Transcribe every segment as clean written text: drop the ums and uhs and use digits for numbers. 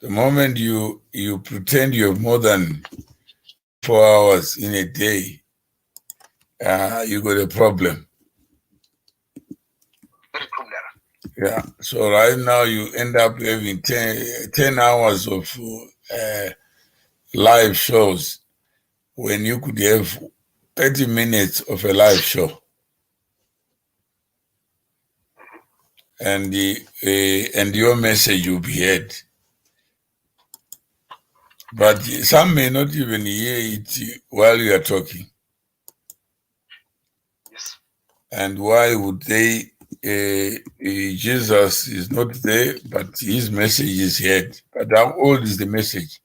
The moment you pretend you have more than 4 hours in a day, you got a problem. Yeah. So right now you end up having 10 hours of live shows when you could have 30 minutes of a live show. And your message will be heard. But some may not even hear it while you are talking. Yes. And why would they? Jesus is not there, but his message is heard. But how old is the message?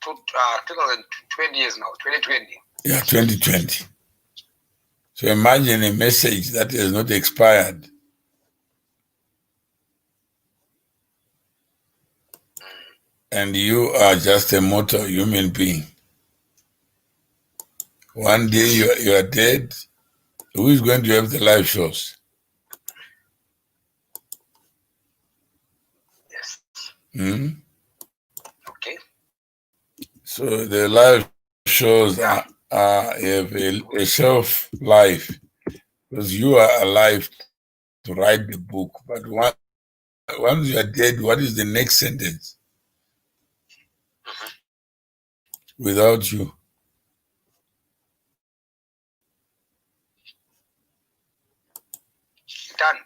2020 years now, 2020. Yeah, 2020. So imagine a message that has not expired. And you are just a mortal human being. One day you are dead. Who is going to have the live shows? Yes. Okay. So the live shows have a shelf life because you are alive to write the book. But once you are dead, what is the next sentence? Without you. Done.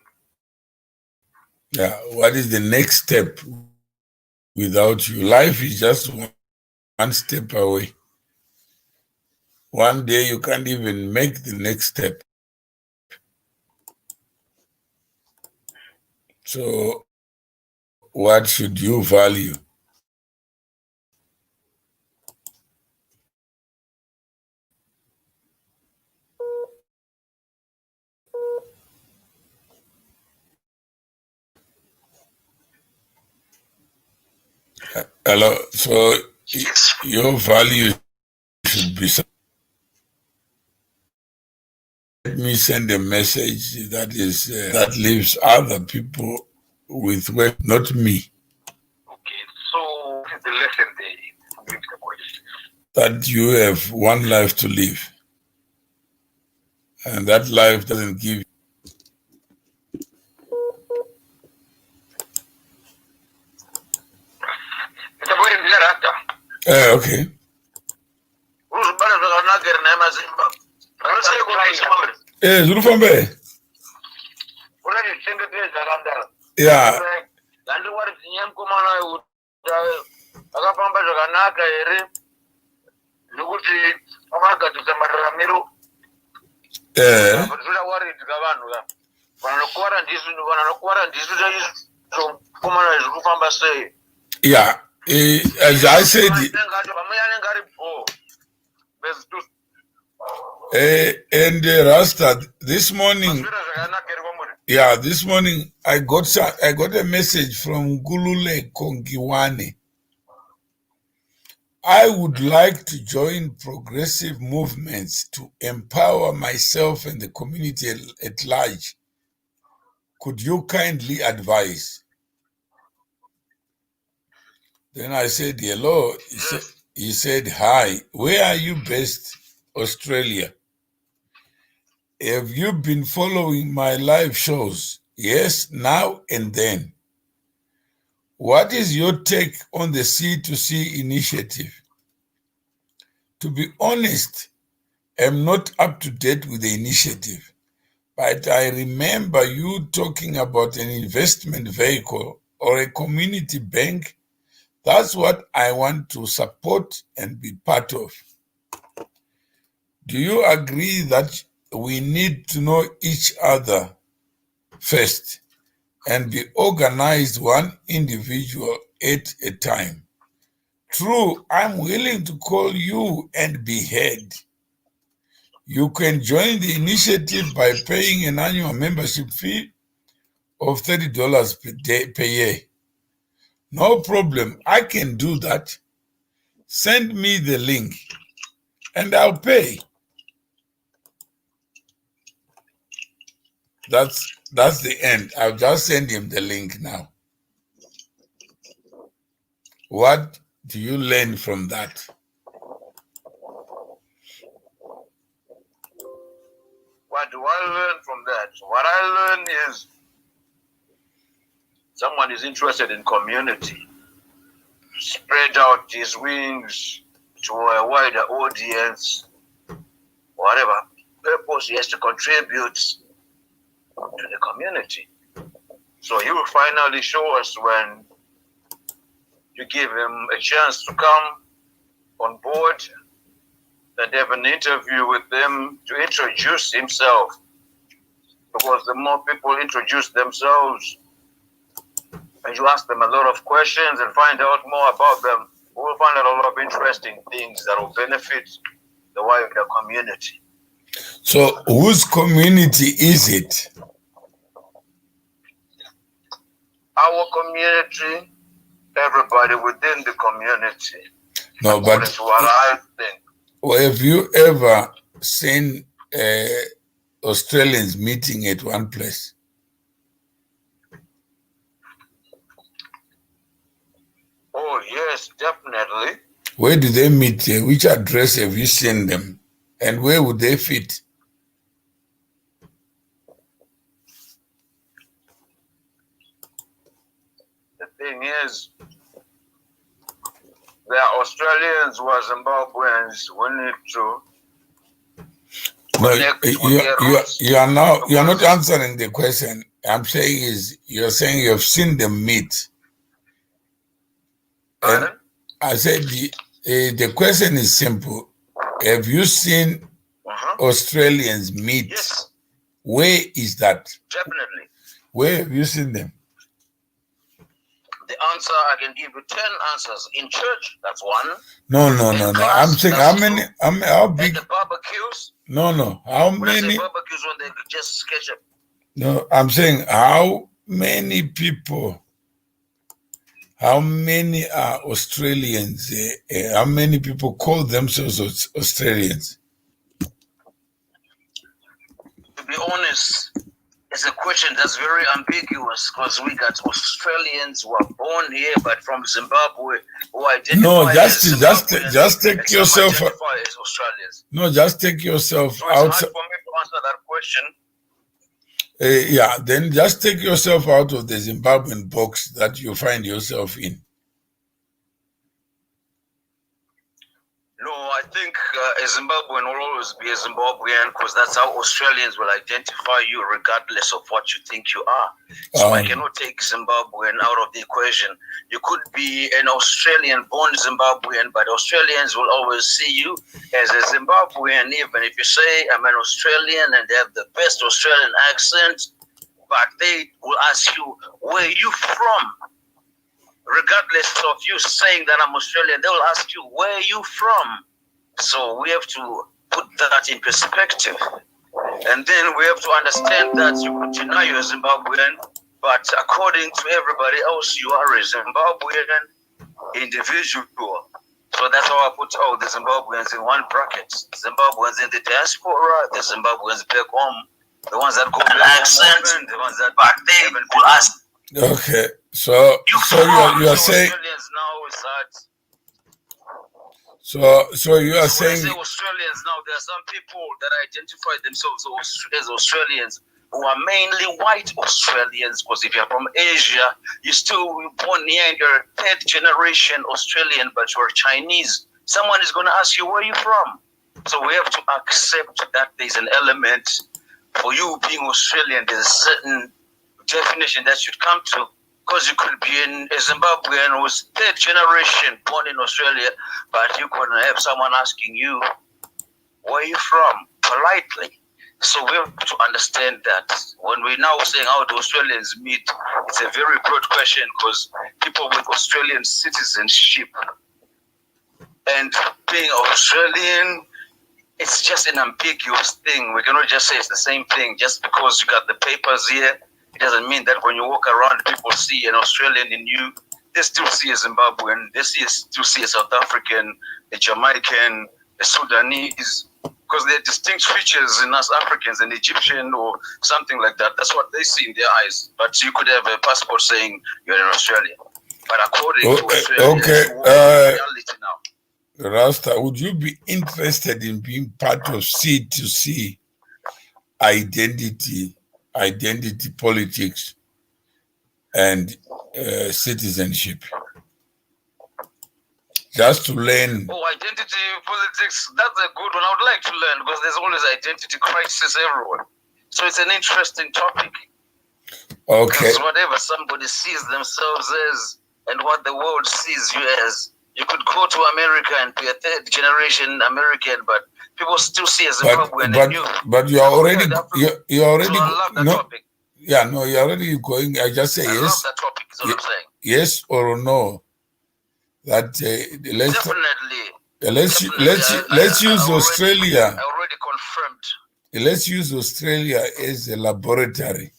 Yeah. What is the next step without you? Life is just one step away. One day you can't even make the next step. So what should you value? Hello. So your value should be. Let me send a message that is that leaves other people with work, not me. Okay, so what is the lesson there? That you have one life to live, and that life doesn't give. Okay. Zulufambe. Yeah. Yeah, as I said, and Rasta, this morning, this morning I got a message from Gulule Kongiwane. I would like to join progressive movements to empower myself and the community at large. Could you kindly advise? Then I said, hello. He said, hi. Where are you based? Australia. Have you been following my live shows? Yes, now and then. What is your take on the C2C initiative? To be honest, I'm not up to date with the initiative, but I remember you talking about an investment vehicle or a community bank. That's what I want to support and be part of. Do you agree that we need to know each other first and be organized one individual at a time? True, I'm willing to call you and be heard. You can join the initiative by paying an annual membership fee of $30 per year. No problem, I can do that. Send me the link and I'll pay. That's the end. I'll just send him the link now. What do you learn from that? What do I learn from that? What I learn is someone is interested in community, spread out his wings to a wider audience, whatever purpose he has to contribute to the community. So he will finally show us when you give him a chance to come on board and have an interview with them to introduce himself. Because the more people introduce themselves and you ask them a lot of questions and find out more about them, we will find out a lot of interesting things that will benefit the wider community. So whose community is it? Our community, everybody within the community. No, According but to what I think. have you ever seen Australians meeting at one place? Oh, yes, definitely. Where do they meet? Which address have you seen them? And where would they fit? The thing is, they are Australians who are Zimbabweans. We need to No, you're not answering the question. I'm saying is you're saying you've seen them meet. And I said the question is simple. Have you seen Australians meet? Yes. Where is that? Definitely. Where have you seen them? The answer, I can give you 10 answers. In church, that's one. No. I'm saying how big? At the barbecues. No. How when many? I say barbecues, when they just sketch up. No, I'm saying how many people? How many are Australians? How many people call themselves Australians? To be honest, it's a question that's very ambiguous because we got Australians who are born here but from Zimbabwe who identify just take yourself. As Australians. No, just take yourself so out. It's hard for me to answer that question. Then just take yourself out of the Zimbabwean box that you find yourself in. No, I think a Zimbabwean will always be a Zimbabwean because that's how Australians will identify you regardless of what you think you are. So I cannot take Zimbabwean out of the equation. You could be an Australian-born Zimbabwean, but Australians will always see you as a Zimbabwean, even if you say I'm an Australian and they have the best Australian accent, but they will ask you, where are you from? Regardless of you saying that I'm Australian, they will ask you, where are you from? So we have to put that in perspective. And then we have to understand that you could deny you're a Zimbabwean, but according to everybody else, you are a Zimbabwean individual. So that's how I put all the Zimbabweans in one bracket. Zimbabweans in the diaspora, the Zimbabweans back home, the ones that go back home, the ones that back there will ask. Okay, so you are saying Australians now is that. So you are saying when I say Australians now, there are some people that identify themselves as Australians who are mainly white Australians, because if you're from Asia, you're still born here and you're third generation Australian, but you're Chinese. Someone is going to ask you, where are you from? So we have to accept that there's an element for you being Australian. There's a certain definition that should come to, because you could be a Zimbabwean who's third generation born in Australia, but you could have someone asking you, where are you from? Politely. So we have to understand that when we're now saying how do Australians meet, it's a very broad question because people with Australian citizenship and being Australian, it's just an ambiguous thing. We cannot just say it's the same thing. Just because you got the papers here, it doesn't mean that when you walk around, people see an Australian in you. They still see a Zimbabwean. They still see a South African, a Jamaican, a Sudanese, because they're distinct features in us Africans, an Egyptian or something like that. That's what they see in their eyes. But you could have a passport saying you're in Australia. But according to Australians, okay, reality now. Rasta, would you be interested in being part of C2C identity politics, and citizenship? Just to learn. Oh, identity politics, that's a good one. I would like to learn because there's always identity crisis everywhere. So it's an interesting topic. Okay. Because whatever somebody sees themselves as and what the world sees you as, you could go to America and be a third generation American, but people still see as Zimbabwean and you. But you are already you're already so I love that topic. Yeah, no, you're already going. I just say I yes. Love that topic, is what I'm saying. Yes or no. That let's definitely. Let's use Australia. I already confirmed. Let's use Australia as a laboratory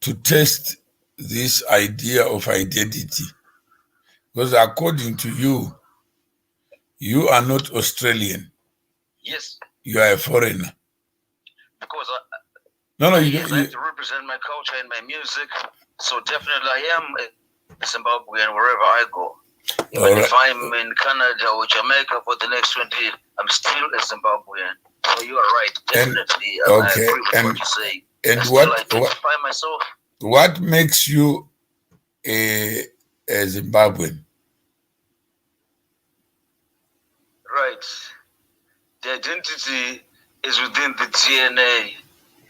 to test this idea of identity, because according to you, you are not Australian. Yes. You are a foreigner. Because you I have to represent my culture and my music. So definitely I am a Zimbabwean wherever I go. Even if I'm in Canada or Jamaica for the next 20 years, I'm still a Zimbabwean. So you are right, definitely. I agree with what you say. And identify myself. What makes you a Zimbabwean? Right. The identity is within the DNA.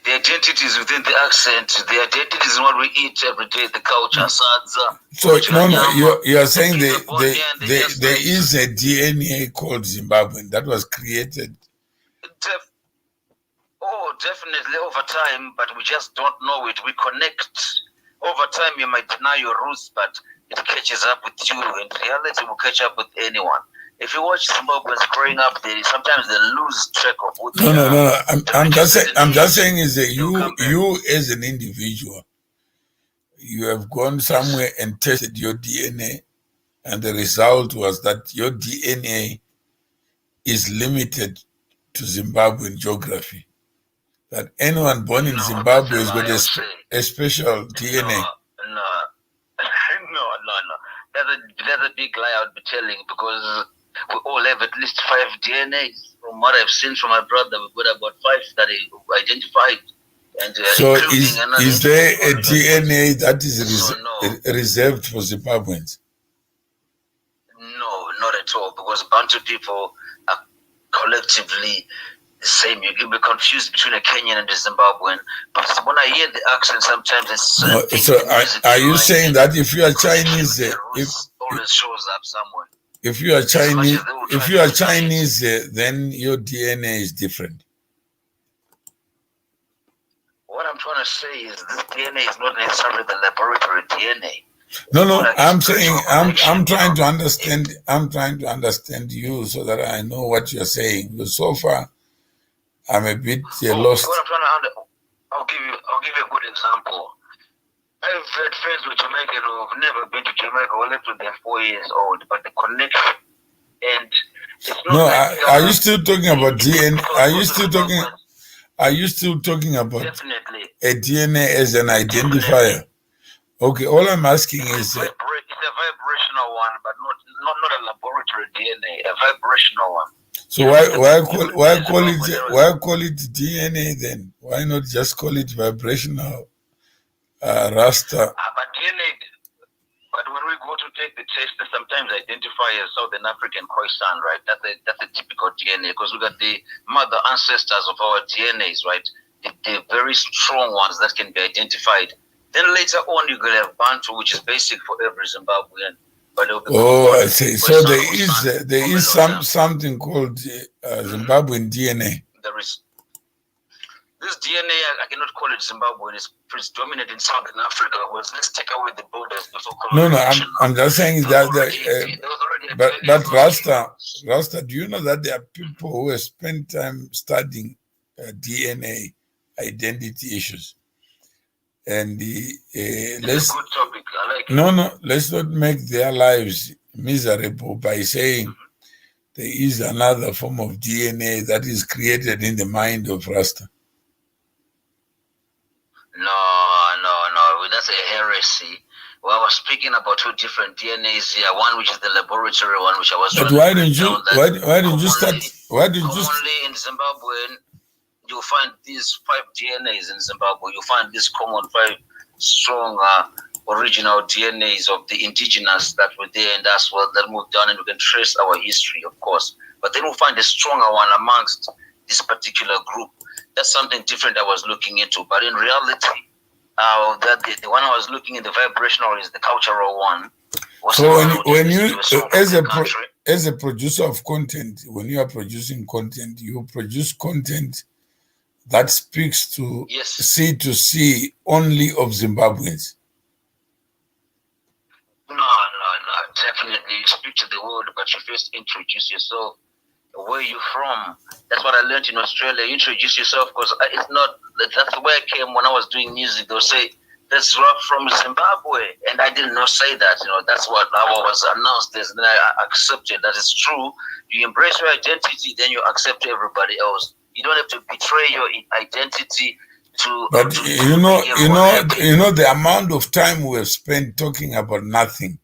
The identity is within the accent. The identity is what we eat every day, the culture. So, you are saying there is a DNA called Zimbabwean that was created. Definitely over time, but we just don't know it. We connect. Over time, you might deny your roots, but it catches up with you. In reality, will catch up with anyone. If you watch Zimbabweans growing up, sometimes they lose track of what they are. No. I'm just saying is that you as an individual, you have gone somewhere and tested your DNA, and the result was that your DNA is limited to Zimbabwean geography. That anyone born in Zimbabwe has got a special DNA. No. That's a big lie I would be telling, because we all have at least 5 DNAs. From what I've seen from my brother, we've got about 5 that are identified. And, so is there a DNA that is reserved for Zimbabweans? No, not at all, because Bantu people are collectively the same. You'll be confused between a Kenyan and a Zimbabwean. But when I hear the accent, sometimes it's... so are you saying that if you are Chinese... it always shows up somewhere. If you are Chinese, then your DNA is different. What I'm trying to say is this DNA is not necessarily the laboratory DNA. No. I'm saying I'm trying to understand. I'm trying to understand you so that I know what you're saying. Because so far, I'm a bit lost. What I'm trying to I'll give you a good example. I've had friends with Jamaican who have never been to Jamaica or left when they're 4 years old, but the connection and it's not. No, are you still talking about DNA? Are you still talking about definitely a DNA as an identifier? Definitely. Okay, all I'm asking is it's a vibrational one, but not a laboratory DNA, a vibrational one. So why call it DNA then? Why not just call it vibrational Rasta? But DNA. But when we go to take the test, they sometimes identify as Southern African Khoisan, right? That's a typical DNA, because we got the mother ancestors of our DNAs, right? The very strong ones that can be identified. Then later on, you could have Bantu, which is basic for every Zimbabwean. I see. So there is something called Zimbabwean DNA. There is. This DNA, I cannot call it Zimbabwean. It's dominant in Southern Africa. Let's take away the borders before colonization. No. I'm just saying but Rasta, do you know that there are people who have spent time studying DNA identity issues? And it's a good topic. I like it. No, let's not make their lives miserable by saying there is another form of DNA that is created in the mind of Rasta. No. that's a heresy. Well, I was speaking about two different DNAs here. One which is the laboratory one, which I was. But why didn't you? Why didn't you start? Why did you? Commonly in Zimbabwe, you'll find these 5 DNAs in Zimbabwe. You'll find these common 5 strong original DNAs of the indigenous that were there and as well that moved down, and we can trace our history, of course. But then we'll find a stronger one amongst this particular group. That's something different I was looking into. But in reality, the one I was looking in the vibrational is the cultural one. So when you as a producer of content, when you are producing content, you produce content that speaks to C2C only of Zimbabweans. No, definitely. You speak to the world, but you first introduce yourself. Where you from? That's what I learned in Australia. You introduce yourself because it's not. That's where I came when I was doing music. They'll say, "That's rock from Zimbabwe," and I didn't know say that. That's what I was announced. And then I accepted that it's true. You embrace your identity, then you accept everybody else. You don't have to betray your identity to. But you know the amount of time we have spent talking about nothing.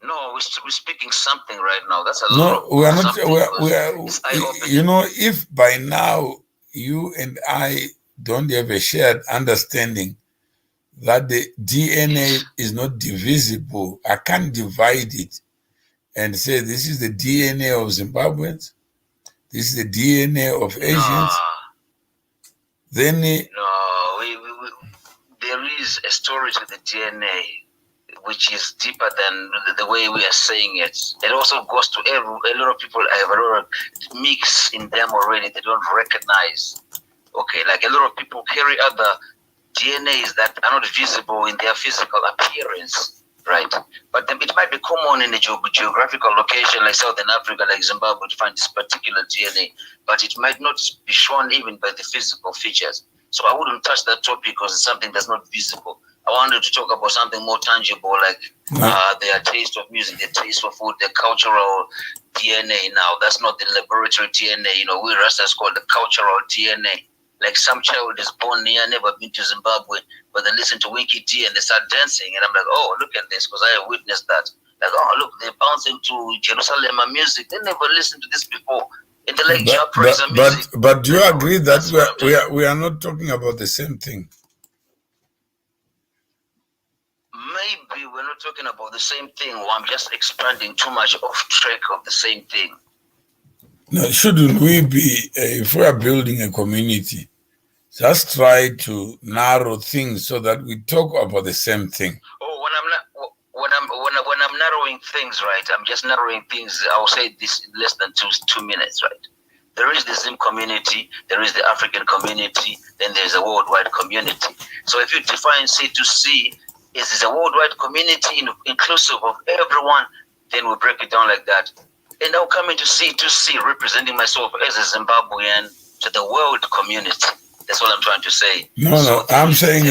No, we're speaking something right now. That's a lot. No, we are not. We are. If by now you and I don't have a shared understanding that the DNA is not divisible, I can't divide it and say this is the DNA of Zimbabweans, this is the DNA of Asians. Then there is a story to the DNA which is deeper than the way we are saying it. It also goes to a lot of people have a lot of mix in them already. They don't recognize. Okay, like a lot of people carry other DNAs that are not visible in their physical appearance, right? But it might be common in a geographical location like Southern Africa, like Zimbabwe, to find this particular DNA, but it might not be shown even by the physical features. So I wouldn't touch that topic because it's something that's not visible. I wanted to talk about something more tangible, like their taste of music, their taste of food, their cultural DNA. Now, that's not the laboratory DNA. We Rastas call the cultural DNA. Like some child is born here, never been to Zimbabwe, but they listen to Winky D and they start dancing. And I'm like, oh, look at this, because I witnessed that. Like, oh, look, they're bouncing to Jerusalem music. They never listened to this before. And they like music. But do you agree that we are not talking about the same thing? Maybe we're not talking about the same thing, or I'm just expanding too much off track of the same thing. No, shouldn't we be, if we are building a community, just try to narrow things so that we talk about the same thing? Oh, when I'm narrowing things, right? I'm just narrowing things. I'll say this in less than two minutes, right? There is the Zim community, there is the African community, then there's a worldwide community. So if you define C2C as a worldwide community inclusive of everyone, then we break it down like that. And I'll come into C2C representing myself as a Zimbabwean to the world community. That's what I'm trying to say. No, I'm saying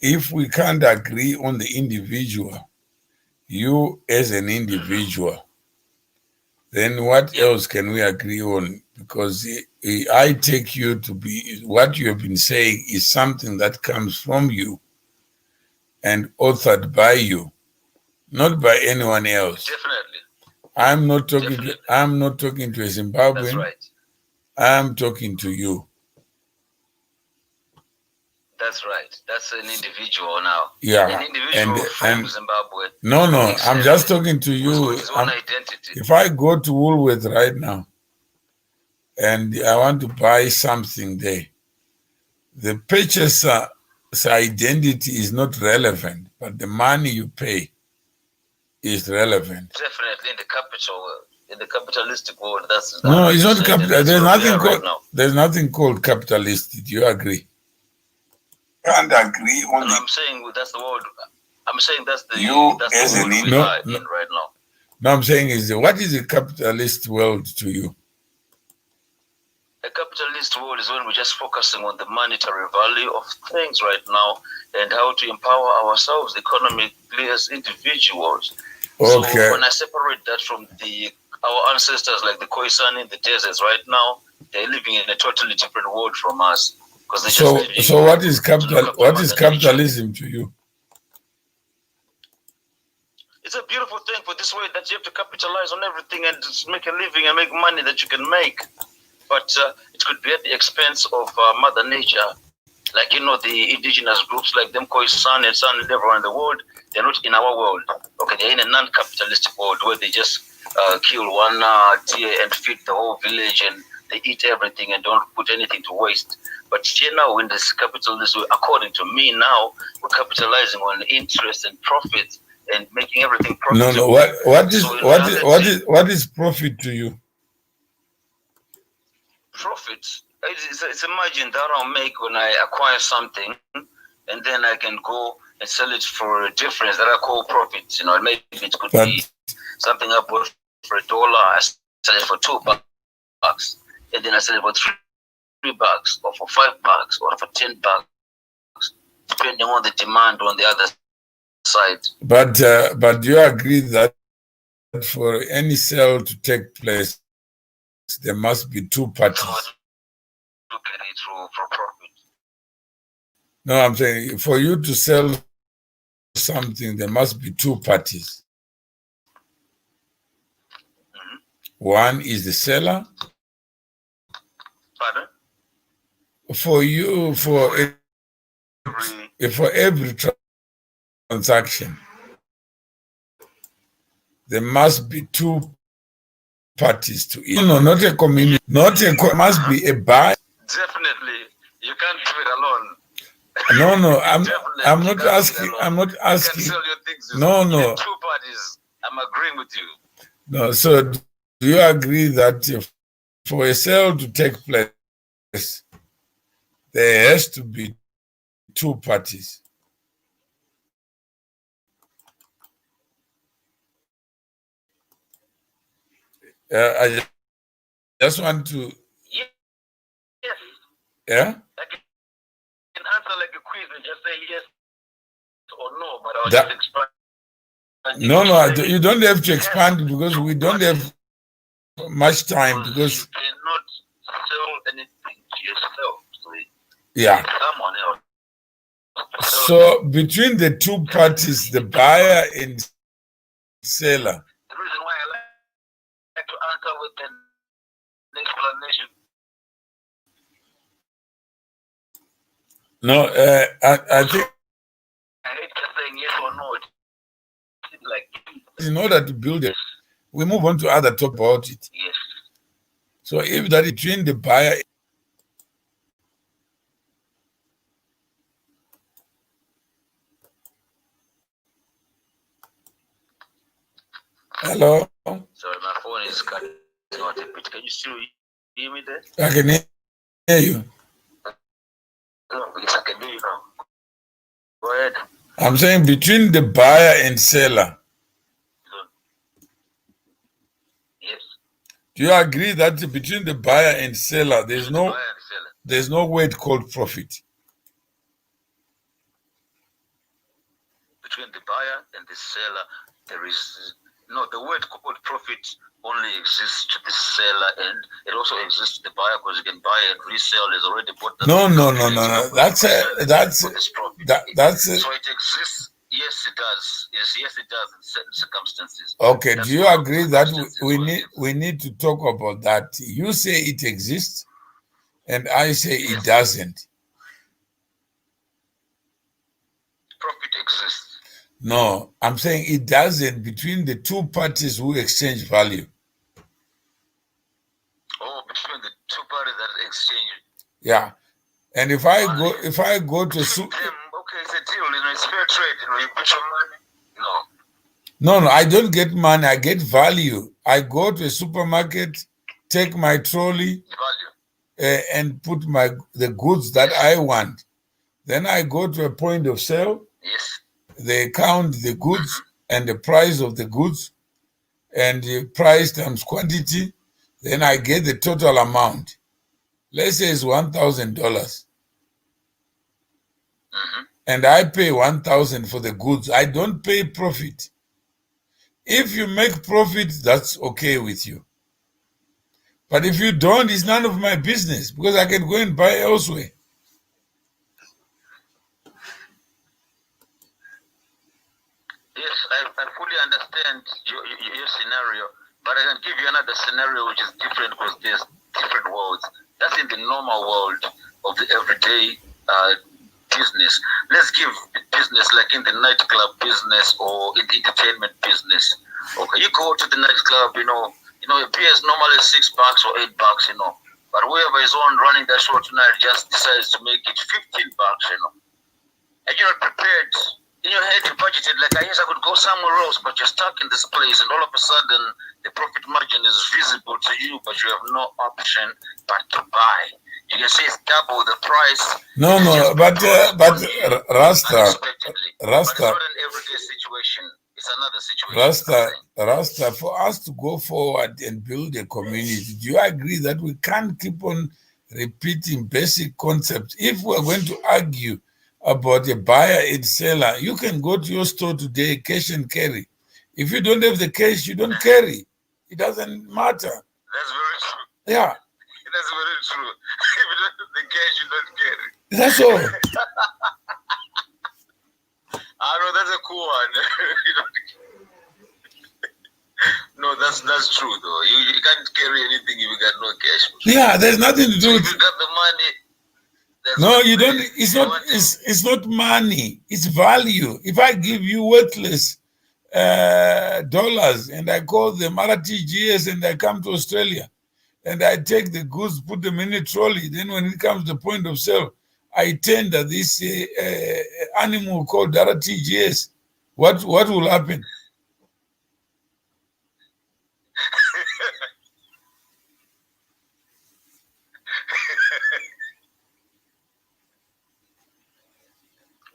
if we can't agree on the individual, you as an individual, then what else can we agree on? Because I take you to be, what you have been saying is something that comes from you and authored by you, not by anyone else. Definitely. I'm not talking to a Zimbabwean. That's right. I'm talking to you. That's right. That's an individual now. Yeah. An individual from Zimbabwe. No, I'm just talking to you. His own identity. If I go to Woolworth right now and I want to buy something there, the purchaser's identity is not relevant, but the money you pay is relevant. Definitely in the capital world. In the capitalistic world, that's no, it's not capital. There's nothing called capitalist. Do you agree? Can't agree on I'm saying that's the world. I'm saying that's the world we are in right now. No, I'm saying what is a capitalist world to you? A capitalist world is when we're just focusing on the monetary value of things right now and how to empower ourselves economically as individuals. Okay. So when I separate that from our ancestors like the Khoisan in the deserts right now, they're living in a totally different world from us. because they're just living. So what is capital? What is capitalism to you? It's a beautiful thing for this way that you have to capitalize on everything and just make a living and make money that you can make. But it could be at the expense of Mother Nature. Like, the indigenous groups like them Khoisan and San and everyone in the world, they're not in our world. Okay, they're in a non-capitalistic world where they just kill one deer and feed the whole village and they eat everything and don't put anything to waste. But here now, in this capitalism, according to me now, we're capitalizing on interest and profit and making everything profitable. No. What is profit to you? Profit. It's a margin that I'll make when I acquire something, and then I can go and sell it for a difference that I call profit. Maybe it could be something I bought for $1, I sell it for $2, and then I sell it for $3 or for $5 or for $10, depending on the demand on the other side. But do you agree that for any sale to take place, there must be two parties? Look at it for profit. No, I'm saying for you to sell something, there must be two parties. Mm-hmm. One is the seller. Pardon? For you, for every transaction, there must be two parties to it. No, not a community. Must be a buyer. Definitely, you can't do it alone. No, I'm not asking. I'm not asking. You can sell your things. No. Two parties. I'm agreeing with you. No, so do you agree that for a sale to take place, there has to be two parties? I just want to. Yes. Yeah? I can answer like a quiz and just say yes or no, but I'll just expand. No, you don't have to expand because we don't have much time because you cannot sell anything to yourself. So yeah. Someone else. So between the two parties, the buyer and seller. The reason why I like to answer with an explanation. No, I think. I hate just saying yes or no. It's like in order to build it, we move on to other talk about it. Yes. So if that is between the buyer. Hello? Sorry, my phone is cutting out a bit. Can you still hear me there? I can hear you. No, yes, I can hear you now. Go ahead. I'm saying between the buyer and seller. Yes. Do you agree that between the buyer and seller, there's no word called profit? Between the buyer and the seller, there is no, the word called profit only exists to the seller, and it also exists to the buyer because you can buy and resell. There's already bought the No. That's so it exists. Yes, it does. Yes, it does in certain circumstances. Okay. Do you agree that we need to talk about that? You say it exists, and I say it doesn't. Profit exists. No, I'm saying it doesn't between the two parties who exchange value. Oh, between the two parties that exchange. Yeah, and if I go to okay, it's a deal. It's fair trade. You put your money. No, I don't get money. I get value. I go to a supermarket, take my trolley, and put the goods that I want. Then I go to a point of sale. Yes. They count the goods and the price of the goods and the price times quantity. Then I get the total amount. Let's say it's $1,000. And I pay $1,000 for the goods. I don't pay profit. If you make profit, that's okay with you. But if you don't, it's none of my business because I can go and buy elsewhere. I fully understand your scenario, but I can give you another scenario which is different because there's different worlds. That's in the normal world of the everyday business. Let's give business like in the nightclub business or in the entertainment business. Okay, you go to the nightclub, you know, a beer is normally $6 or $8, you know. But whoever is on running that show tonight just decides to make it $15, you know. And you're not prepared. In your head, you budgeted like, I guess I could go somewhere else, but you're stuck in this place, and all of a sudden, the profit margin is visible to you, but you have no option but to buy. You can see it's double the price. No, but Rasta, but it's not an everyday situation. It's another situation. Rasta, for us to go forward and build a community, do you agree that we can't keep on repeating basic concepts? If we're going to argue about a buyer and seller, you can go to your store today, cash and carry. If you don't have the cash, you don't carry. It doesn't matter. That's very true. Yeah. That's very true. If you don't have the cash, you don't carry. That's all. I know that's a cool one. No, that's true though. You can't carry anything if you got no cash. Yeah, there's nothing to do with. If you got the money. No, you don't. It's not money. It's value. If I give you worthless dollars and I call them RTGS and I come to Australia and I take the goods, put them in a trolley, then when it comes to the point of sale, I tender this animal called RTGS. What will happen?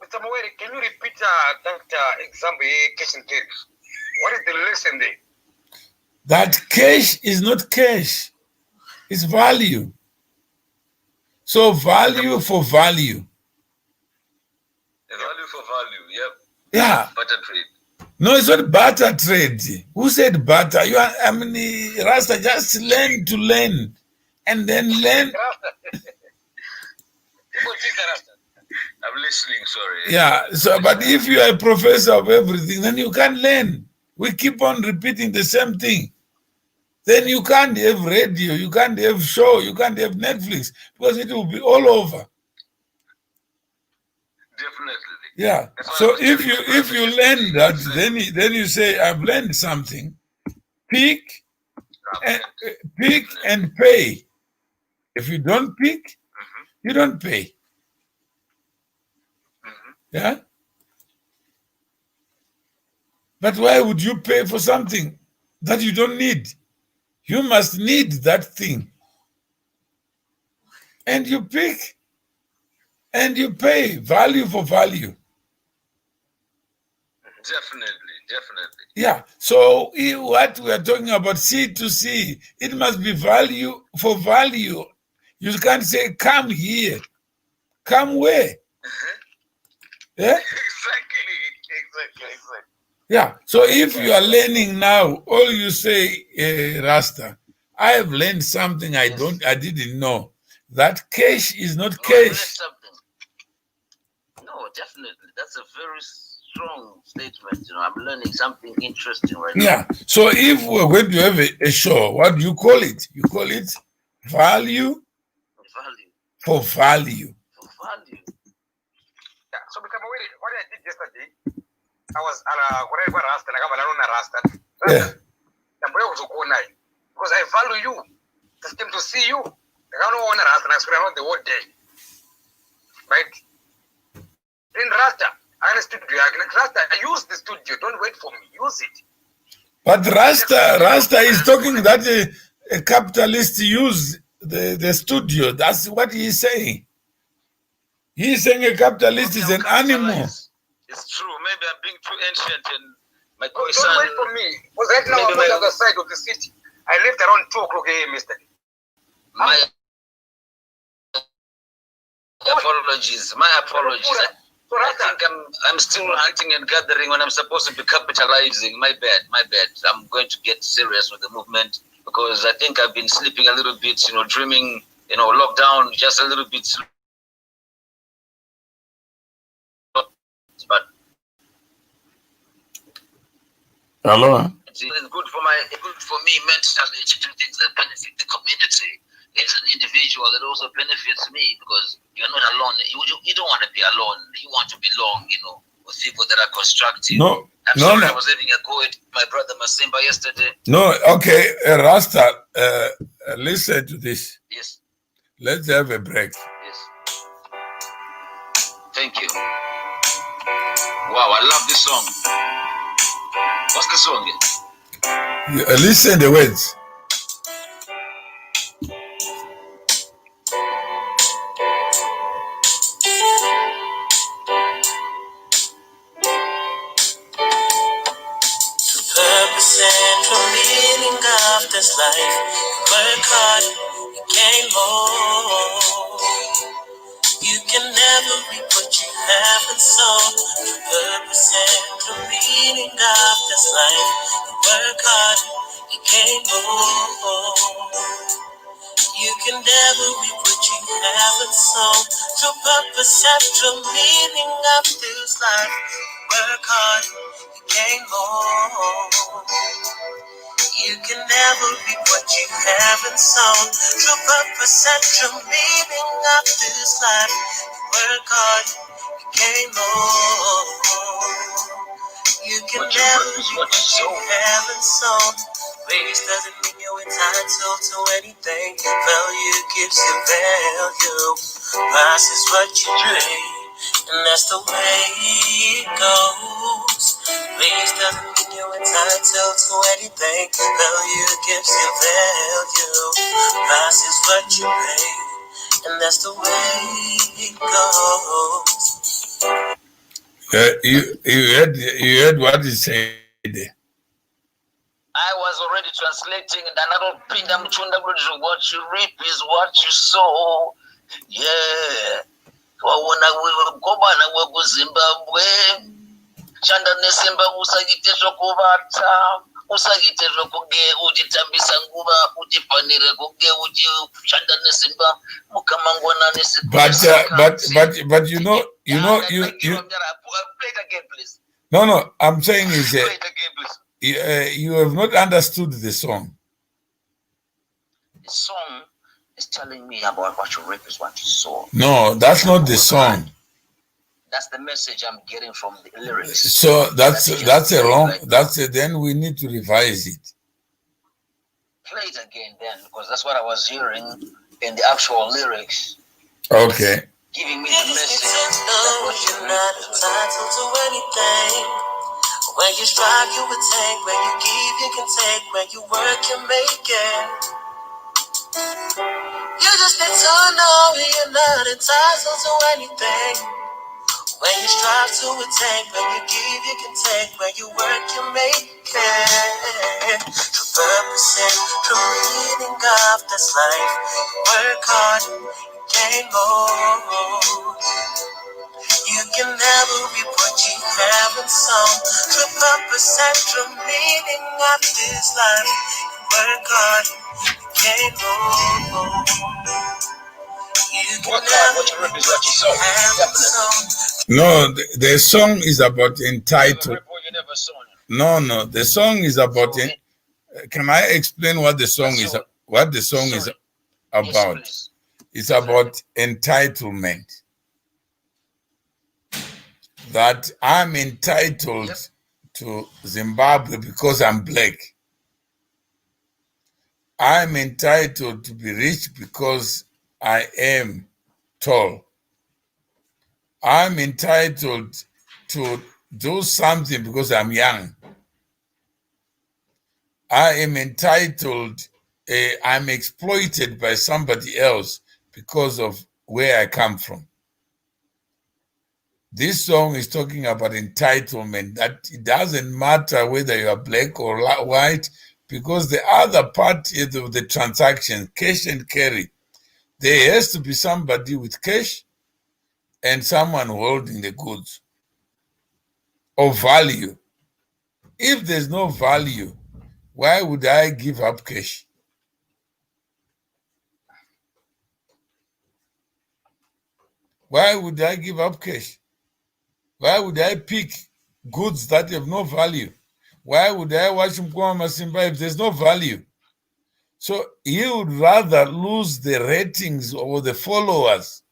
Mr. Mweri, can you repeat that example, cash and carry? What is the lesson there? That cash is not cash. It's value. So value for value. Value for value, yep. Yeah. Barter trade. No, it's not barter trade. Who said barter? Rasta, just learn to learn. And then learn. I'm listening, sorry. Yeah, so but if you are a professor of everything, then you can't learn. We keep on repeating the same thing. Then you can't have radio, you can't have show, you can't have Netflix, because it will be all over. Definitely. Yeah. So if you learn that, then you say, I've learned something. Pick and pay. If you don't pick, you don't pay. Yeah. But why would you pay for something that you don't need? You must need that thing. And you pick and you pay value for value. Definitely. Yeah. So what we are talking about, C2C, it must be value for value. You can't say, come here. Come where? Yeah? Exactly. Yeah. So if you are learning now, all you say, Rasta, I have learned something I didn't know. That cash is not cash. No, definitely. That's a very strong statement. I'm learning something interesting right now. Yeah. So if we're going to have a show, what do you call it? You call it value for value. Yeah. So what I did yesterday, I was whatever Rasta, like I'm Rasta. Yeah. Because I value you. Just came to see you. I don't want to Rasta, and I spend the whole day. Right? In Rasta, I understood you. Rasta, I use the studio. Don't wait for me. Use it. But Rasta is talking that a capitalist use the studio. That's what he's saying. He's saying a capitalist is an animal. It's true. Maybe I'm being too ancient and my son. Don't wait for me. Because right now I'm on the other side of the city. I left around 2 o'clock a.m. yesterday. My apologies. So I think I'm still hunting and gathering when I'm supposed to be capitalizing. My bad. I'm going to get serious with the movement because I think I've been sleeping a little bit, dreaming, lockdown, just a little bit. But Hello? It's good for me mentally to do things that benefit the community. As an individual, it also benefits me because you're not alone. You don't want to be alone. You want to belong, with people that are constructive. No. I'm sorry, I was having a go at my brother Masimba yesterday. No, okay, Rasta, listen to this. Yes. Let's have a break. Yes. Thank you. Wow, I love this song. What's the song? Listen the words. Central meaning of this life. Work hard, you gain more. You can never reap what you haven't sown. Purpose central meaning of this life. Work hard, you gain more. You can never reap what you haven't sown. True purpose central meaning of this life. Work hard, you gain more. You can never reap what you haven't sown. True purpose and true meaning of this life. Work hard, you gain more. You can never reap what you haven't sown. Race doesn't mean you're entitled to anything. Value gives you value. Price is what you pay, and that's the way it goes. Race doesn't mean you're entitled to anything. Value gives you value. Price is what you pay, and that's the way it goes. You heard what he said. I was already translating and what you reap is what you sow. Yeah. Kobana weku Zimbabwe. Chanda nesimba usagite zvokuvata. Usagite zvokuge uchitambisa nguva uchifanire kuge uchishanda nesimba mukamangwana nesimba. But you play it again, please. No, I'm saying is play it again, please. You have not understood the song. The song is telling me about what you reap is what you sow. No, that's not the song. That's the message I'm getting from the lyrics. So that's a wrong. Then we need to revise it. Play it again then, because that's what I was hearing in the actual lyrics. Okay. Giving me the message that you're not entitled to anything. When you strive, you attain. When you give, you can take. When you work, you make it. You just need to know you're not entitled to anything. When you strive to attain, when you give, you can take. When you work, you make it. The purpose and the meaning of this life. Work hard, you gain more. You can never reap what you haven't sown. The purpose and the meaning of this life. Work hard, you gain more. You can never reap what you haven't sown. No, the song is about entitled. No, the song is about. Can I explain what the song is? What the song is about? It's about entitlement. That I'm entitled to Zimbabwe because I'm black. I'm entitled to be rich because I am tall. I'm entitled to do something because I'm young. I am entitled, I'm exploited by somebody else because of where I come from. This song is talking about entitlement, that it doesn't matter whether you are black or white, because the other part of the transaction, cash and carry, there has to be somebody with cash and someone holding the goods of value. If there's no value, why would I give up cash? Why would I give up cash? Why would I pick goods that have no value? Why would I watch Mkwama Masimba if there's no value? So he would rather lose the ratings or the followers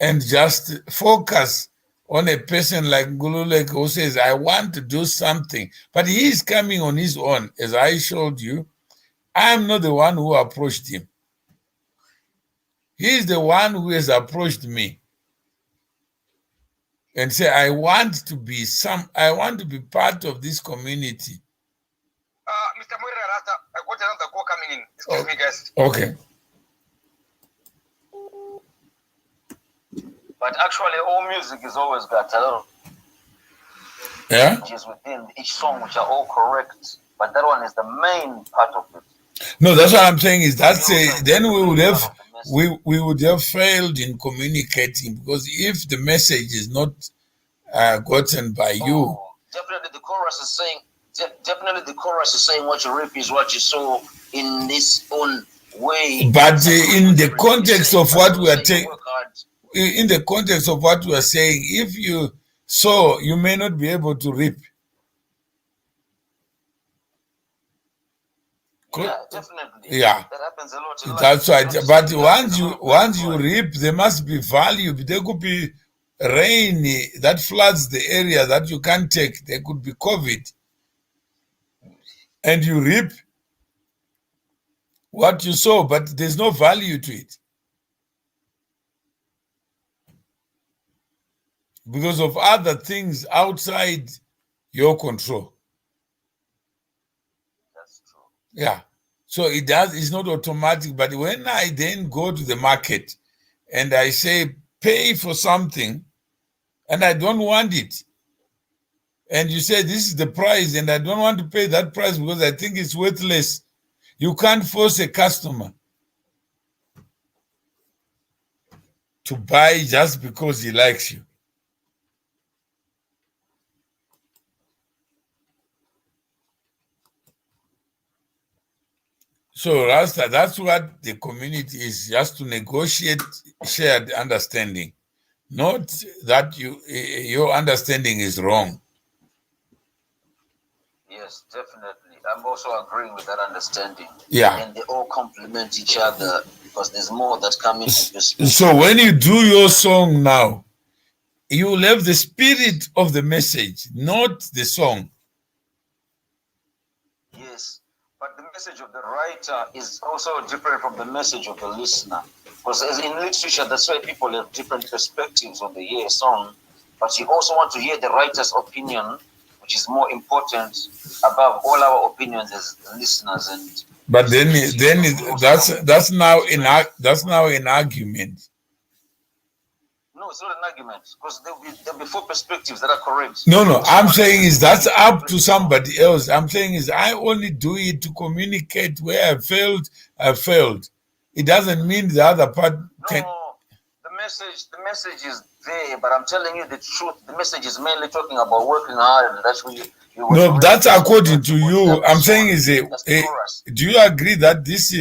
and just focus on a person like Ngululeke who says, I want to do something. But he is coming on his own. As I showed you, I am not the one who approached him. He is the one who has approached me and say, I want to be part of this community. Mr. Moira Rasta, I got another call coming in. Excuse me, guys. Okay. But actually, all music is always got a lot of messages within each song, which are all correct. But that one is the main part of it. No, that's what I'm saying is then we would have failed in communicating, because if the message is not gotten by you, definitely the chorus is saying what you reap is what you sow in this own way. But in the context of what we are saying, if you sow, you may not be able to reap. Yeah, definitely. Yeah, that happens a lot. That's right. But once you reap, there must be value. There could be rain that floods the area that you can't take. There could be COVID, and you reap what you sow, but there's no value to it because of other things outside your control. That's true. Yeah. So it's not automatic. But when I then go to the market and I say, pay for something, and I don't want it, and you say, this is the price, and I don't want to pay that price because I think it's worthless, you can't force a customer to buy just because he likes you. So Rasta, that's what the community is, just to negotiate shared understanding, not that your understanding is wrong. Yes, definitely. I'm also agreeing with that understanding. Yeah. And they all complement each other because there's more that come into this. So when you do your song now, you will have the spirit of the message, not the song. Yes, but the message of the writer is also different from the message of the listener. Because as in literature, that's why people have different perspectives on the song. But you also want to hear the writer's opinion, which is more important above all our opinions as listeners. And but then that's now an argument. No, it's not an argument, because there'll be four perspectives that are correct. No, I'm saying is that's up to somebody else. I'm saying is I only do it to communicate where I failed. It doesn't mean the other part can. No, the message is there, but I'm telling you the truth. The message is mainly talking about working hard, and that's what you no, that's according to you. I'm saying is do you agree that this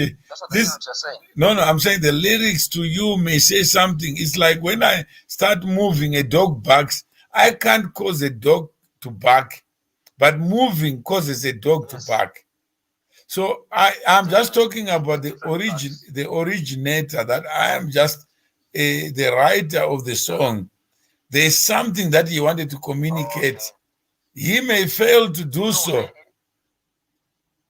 no, I'm saying the lyrics to you may say something. It's like when I start moving, a dog barks. I can't cause a dog to bark, but moving causes a dog to bark. So I'm just talking about the originator, that I am just the writer of the song. There's something that he wanted to communicate. He may fail to do so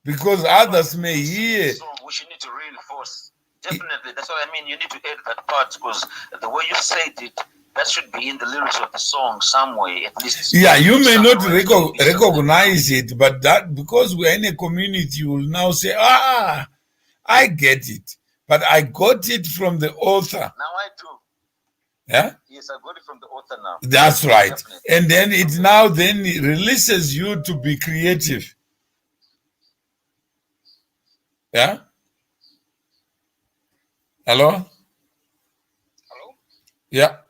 because others may hear. Which you need to reinforce. Definitely, that's what I mean. You need to add that part, because the way you said it, that should be in the lyrics of the song some way, at least. Yeah, you may not recognize it, but that because we're in a community, you will now say, I get it. But I got it from the author. Now I do. Yeah? Yes, I got it from the author now. That's right. Definitely. And then it releases you to be creative. Yeah? Hello? Hello? Yeah.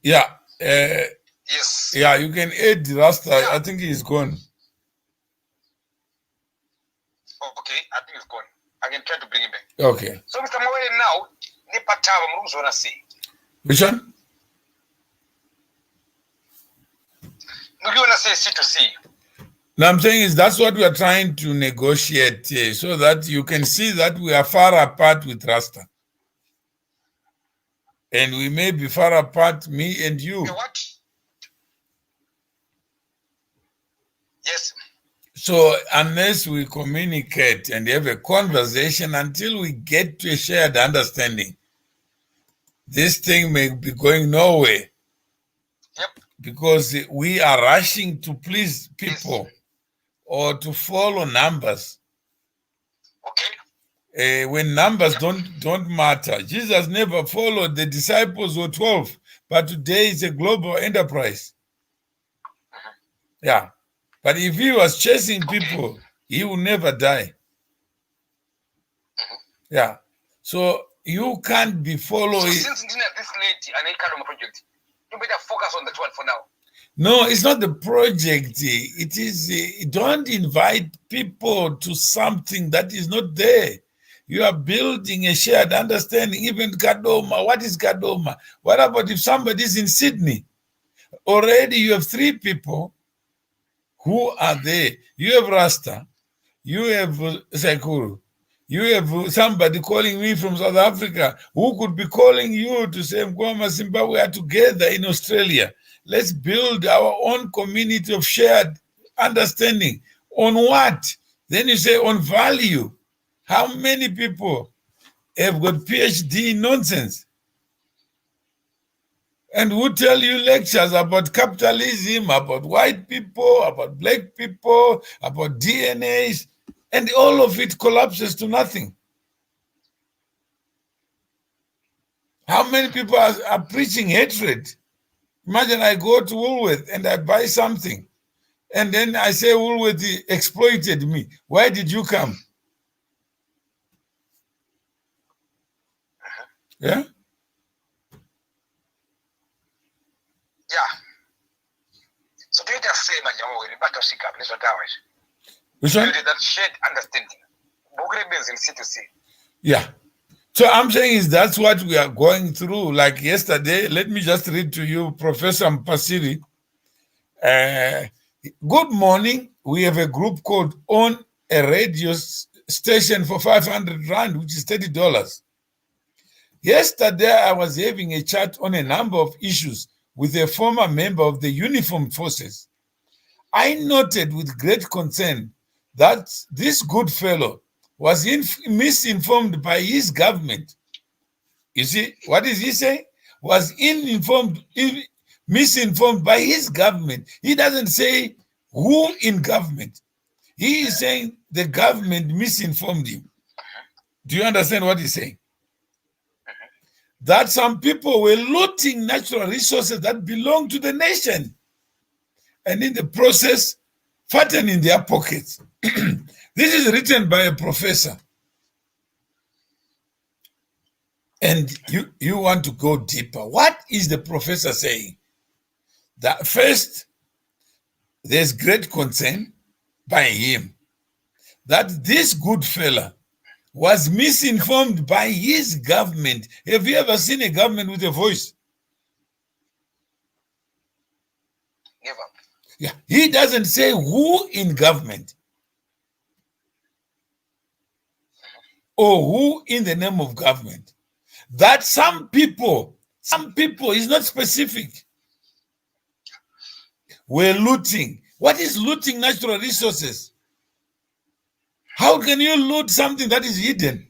Yeah. Yes. Yeah, you can add Rasta. Yeah. I think he's gone. Okay, I think he's gone. I can try to bring him back. Okay. So, Mr. Moore, now, which one? You want to say C2C? Now I'm saying is that's what we are trying to negotiate so that you can see that we are far apart with Rasta. And we may be far apart, me and you. What? Yes. So unless we communicate and have a conversation until we get to a shared understanding, this thing may be going nowhere. Yep. Because we are rushing to please people or to follow numbers. Okay. When numbers don't matter. Jesus never followed. The disciples were 12, but today it's a global enterprise. Yeah. But if he was chasing people, he will never die. Yeah. So you can't be following. So since this lady and a project, you better focus on that one for now. No, it's not the project. It is, don't invite people to something that is not there. You are building a shared understanding. Even Kadoma, what is Kadoma? What about if somebody is in Sydney? Already you have 3 people who are there. You have Rasta, you have Sekuru, you have somebody calling me from South Africa who could be calling you to say, Mkwama, Zimbabwe are together in Australia. Let's build our own community of shared understanding. On what? Then you say on value. How many people have got PhD in nonsense? And who tell you lectures about capitalism, about white people, about black people, about DNAs, and all of it collapses to nothing. How many people are preaching hatred? Imagine I go to Woolworth and I buy something, and then I say Woolworth exploited me. Why did you come? Yeah? Yeah. So do you just say, man, you're back to seek up, let's not Which one? that shared understanding. Bogre bills in C2C. Yeah. So I'm saying is that's what we are going through. Like yesterday, let me just read to you Professor Mpasiri. Good morning. We have a group called On a Radio Station for 500 Rand, which is $30. Yesterday, I was having a chat on a number of issues with a former member of the Uniformed Forces. I noted with great concern that this good fellow was misinformed by his government. You see, what is he saying? Was misinformed by his government. He doesn't say who in government. He is saying the government misinformed him. Do you understand what he's saying? That some people were looting natural resources that belong to the nation, and in the process, fattening their pockets. This is written by a professor. And you want to go deeper. What is the professor saying? That first, there's great concern by him that this good fella was misinformed by his government. Have you ever seen a government with a voice? Never. Yeah. He doesn't say who in government or who in the name of government. That some people is not specific. We're looting. What is looting natural resources? How can you loot something that is hidden?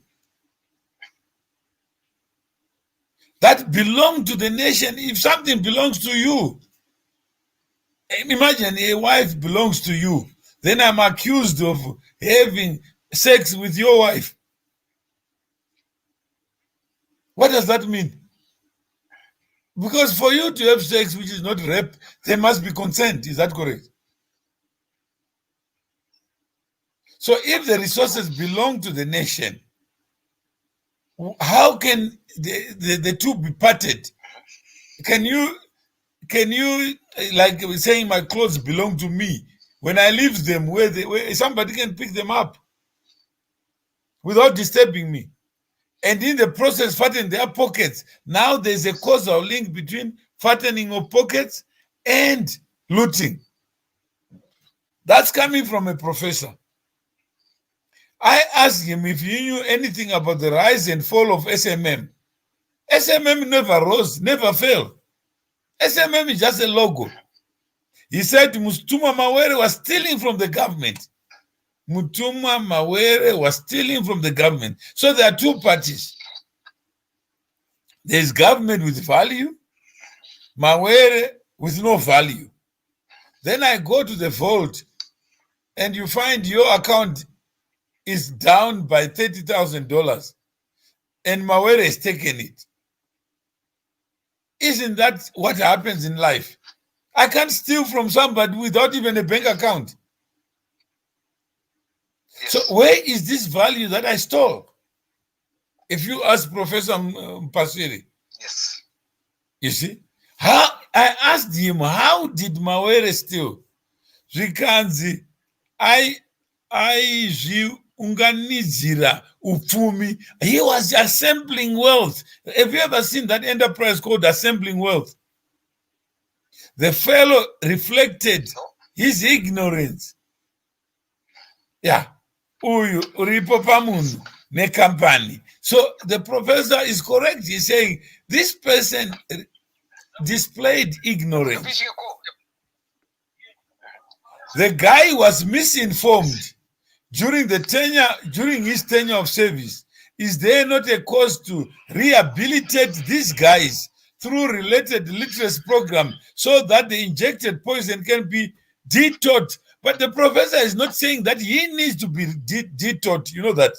That belongs to the nation. If something belongs to you, imagine a wife belongs to you, then I'm accused of having sex with your wife. What does that mean? Because for you to have sex which is not rape, there must be consent. Is that correct? So if the resources belong to the nation, how can the two be parted? Can you, like saying my clothes belong to me, when I leave them, where somebody can pick them up without disturbing me, and in the process fatten their pockets. Now there's a causal link between fattening of pockets and looting. That's coming from a professor. I asked him if he knew anything about the rise and fall of SMM. SMM never rose, never fell. SMM is just a logo. He said Mutuma Mawere was stealing from the government. Mutuma Mawere was stealing from the government. So there are two parties. There's government with value, Mawere with no value. Then I go to the vault and you find your account is down by $30,000 and Mawere has taken it. Isn't that what happens in life? I can't steal from somebody without even a bank account. Yes. So where is this value that I stole? If you ask Professor Mpasiri, yes, you see, how I asked him, how did Mawere steal? Zvikanzi, unganizira upfumi. He was assembling wealth. Have you ever seen that enterprise called Assembling Wealth? The fellow reflected his ignorance. Yeah. Uyu uripo pamunhu necompany. So the professor is correct. He's saying this person displayed ignorance. The guy was misinformed during his tenure of service. Is there not a cause to rehabilitate these guys through related literacy program so that the injected poison can be detaught? But the professor is not saying that he needs to be detaught. You know that.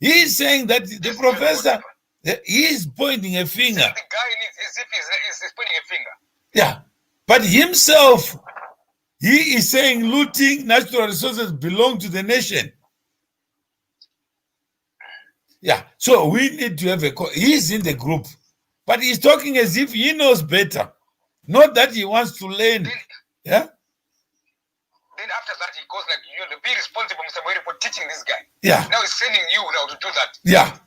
He is saying that the professor, he is pointing a finger. The guy needs, as if he's pointing a finger. Yeah. But himself, he is saying looting natural resources belong to the nation. Yeah. So we need to have he's in the group. But he's talking as if he knows better. Not that he wants to learn. Yeah. Then after that, he goes like, you're the be responsible, Mr. Mwere, for teaching this guy. Yeah. Now he's sending you now to do that. Yeah.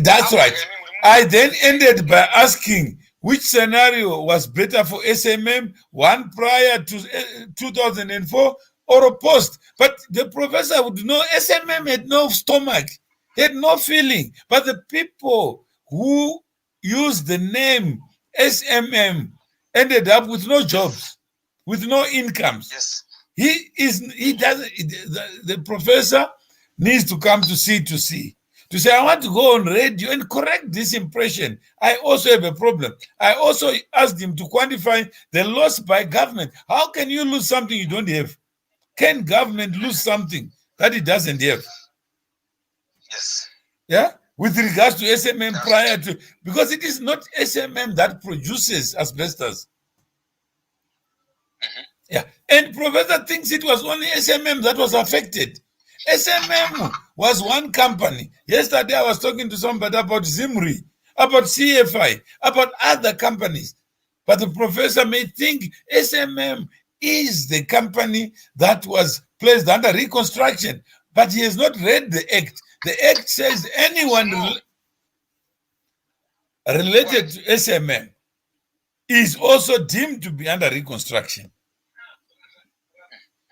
That's right. I then ended by asking which scenario was better for SMM, one prior to 2004 or a post. But the professor would know SMM had no stomach, had no feeling. But the people who used the name SMM ended up with no jobs, with no incomes. Yes. The professor needs to come to C2C to say, I want to go on radio and correct this impression. I also have a problem. I also asked him to quantify the loss by government. How can you lose something you don't have? Can government lose something that it doesn't have? Yes. Yeah? With regards to SMM prior to, because it is not SMM that produces asbestos. Yeah, and professor thinks it was only SMM that was affected. SMM was one company. Yesterday I was talking to somebody about Zimri, about CFI, about other companies. But the professor may think SMM is the company that was placed under reconstruction. But he has not read the act. The act says anyone related to SMM is also deemed to be under reconstruction.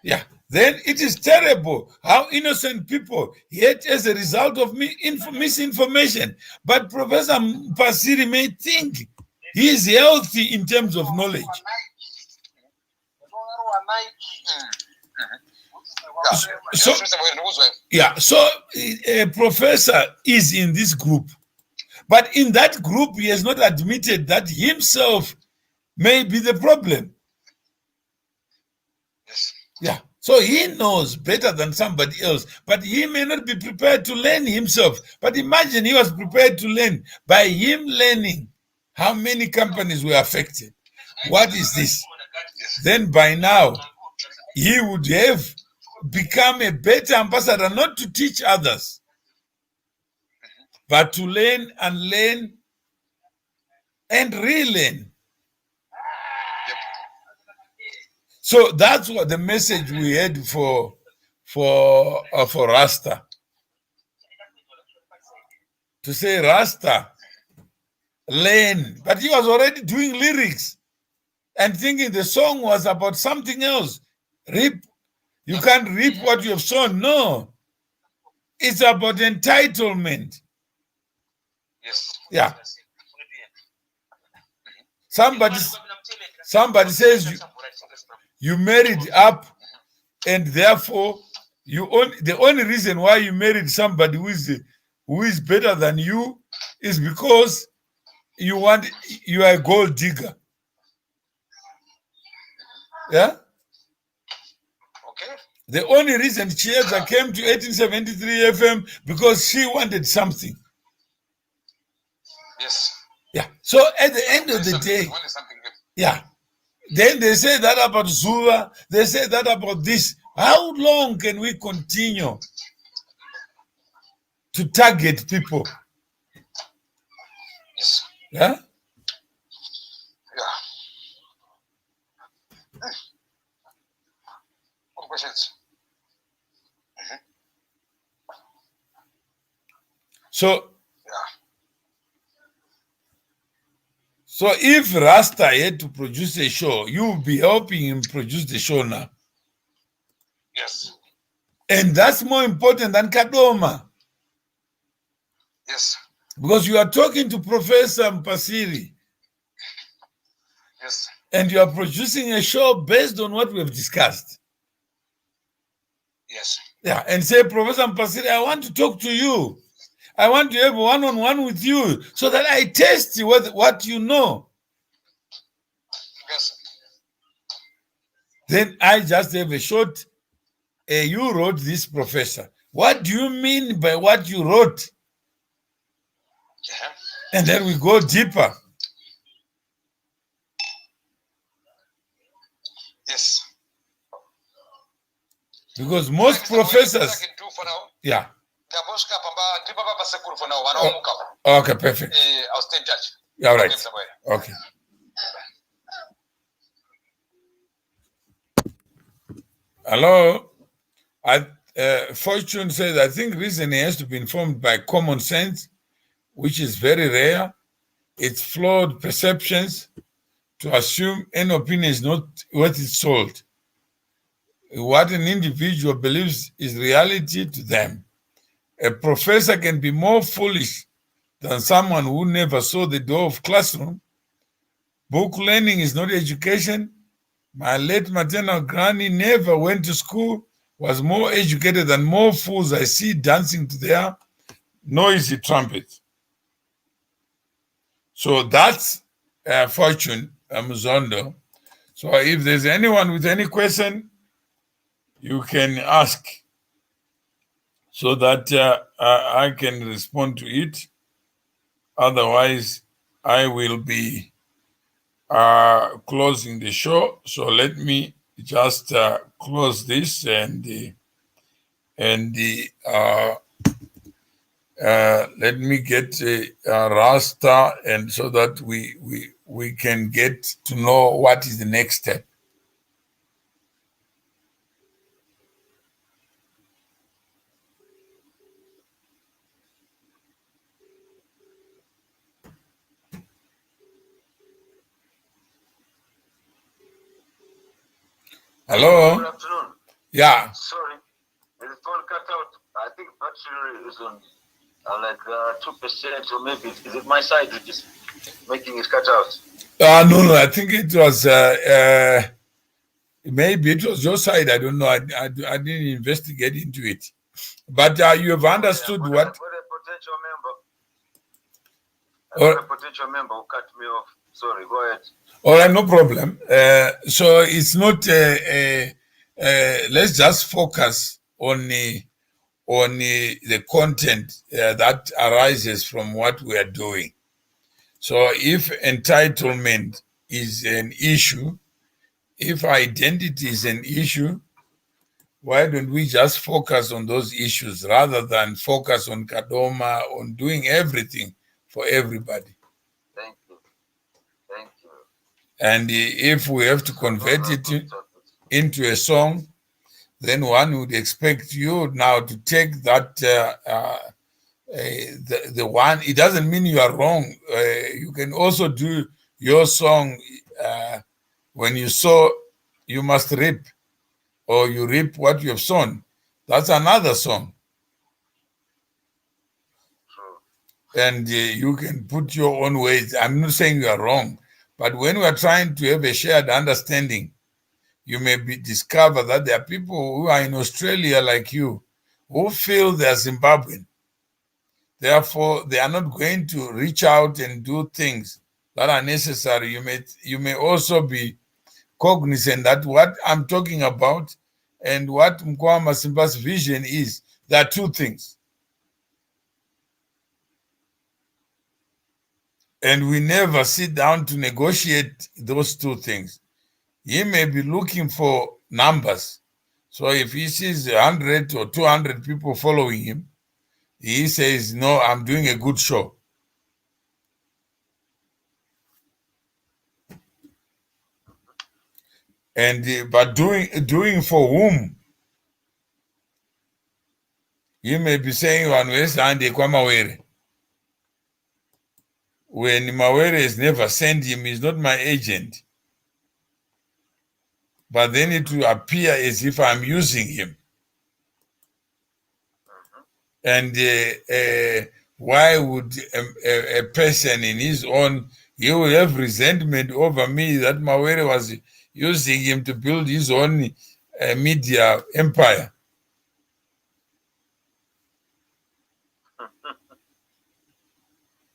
Yeah, then it is terrible how innocent people yet as a result of misinformation. But Professor Mpasiri may think he is healthy in terms of knowledge. So a professor is in this group. But in that group, he has not admitted that himself may be the problem. Yes. Yeah, so he knows better than somebody else, but he may not be prepared to learn himself. But imagine he was prepared to learn. By him learning, how many companies were affected? What is this? Then by now, he would have become a better ambassador, not to teach others, but to learn and learn and relearn. So that's what the message we had for Rasta. To say, Rasta, learn. But he was already doing lyrics and thinking the song was about something else. You can't reap what you have sown. No. It's about entitlement. Yes. Yeah. Somebody says you married up, and therefore the only reason why you married somebody who is better than you is because you are a gold digger. Yeah. Okay. The only reason Chiesa came to 1873 FM because she wanted something. Yes. Yeah. So at the end of the day, yeah. Then they say that about Zula, they say that about this. How long can we continue to target people? Yes. Yeah? Yeah. Good questions. So, Yeah. so if Rasta had to produce a show, you will be helping him produce the show now. Yes. And that's more important than Kadoma. Yes. Because you are talking to Professor Mpasiri. Yes. And you are producing a show based on what we have discussed. Yes. Yeah, and say, Professor Mpasiri, I want to talk to you. I want to have one-on-one with you so that I test you what you know. Yes. Then I just have a short, you wrote this, Professor. What do you mean by what you wrote? Yeah. And then we go deeper. Yes. Because most professors... What I can do for now, yeah. For now. Okay, perfect. I'll stay in touch. All right. Okay. Hello? Fortune says, I think reasoning has to be informed by common sense, which is very rare. It's flawed perceptions to assume any opinion is not worth its salt. What an individual believes is reality to them. A professor can be more foolish than someone who never saw the door of classroom. Book learning is not education. My late maternal granny never went to school, was more educated than more fools I see dancing to their noisy trumpet. So that's Fortune Muzondo. So if there's anyone with any question, you can ask so that I can respond to it. Otherwise, I will be closing the show. So let me just close this and let me get a Rasta, and so that we can get to know what is the next step. Hello? Good afternoon. Yeah. Sorry. The phone cut out. I think battery is on like 2%, or maybe is it my side which is making it cut out? No, I think it was maybe it was your side. I don't know. I didn't investigate into it. But you have understood I've what? got a potential member. I've got a potential member who cut me off. Sorry, go ahead. All right, no problem. So it's not. Let's just focus on the content that arises from what we are doing. So if entitlement is an issue, if identity is an issue, why don't we just focus on those issues rather than focus on Kadoma, on doing everything for everybody? Thank you. Thank you. And if we have to convert it into a song, then one would expect you now to take that the one. It doesn't mean you are wrong. You can also do your song when you sow, you must reap. or you reap what you have sown. That's another song. True. And you can put your own ways. I'm not saying you are wrong, but when we are trying to have a shared understanding, you may discover that there are people who are in Australia like you who feel they are Zimbabwean. Therefore, they are not going to reach out and do things that are necessary. You may also be cognizant that what I'm talking about and what Mkwama Simba's vision is, there are two things. And we never sit down to negotiate those two things. He may be looking for numbers. So if he sees 100 or 200 people following him, he says, no, I'm doing a good show. And but doing for whom? You may be saying when Mawere has never sent him, he's not my agent. But then it will appear as if I'm using him. And why would a person in his own, he will have resentment over me that Mawere was using him to build his own media empire?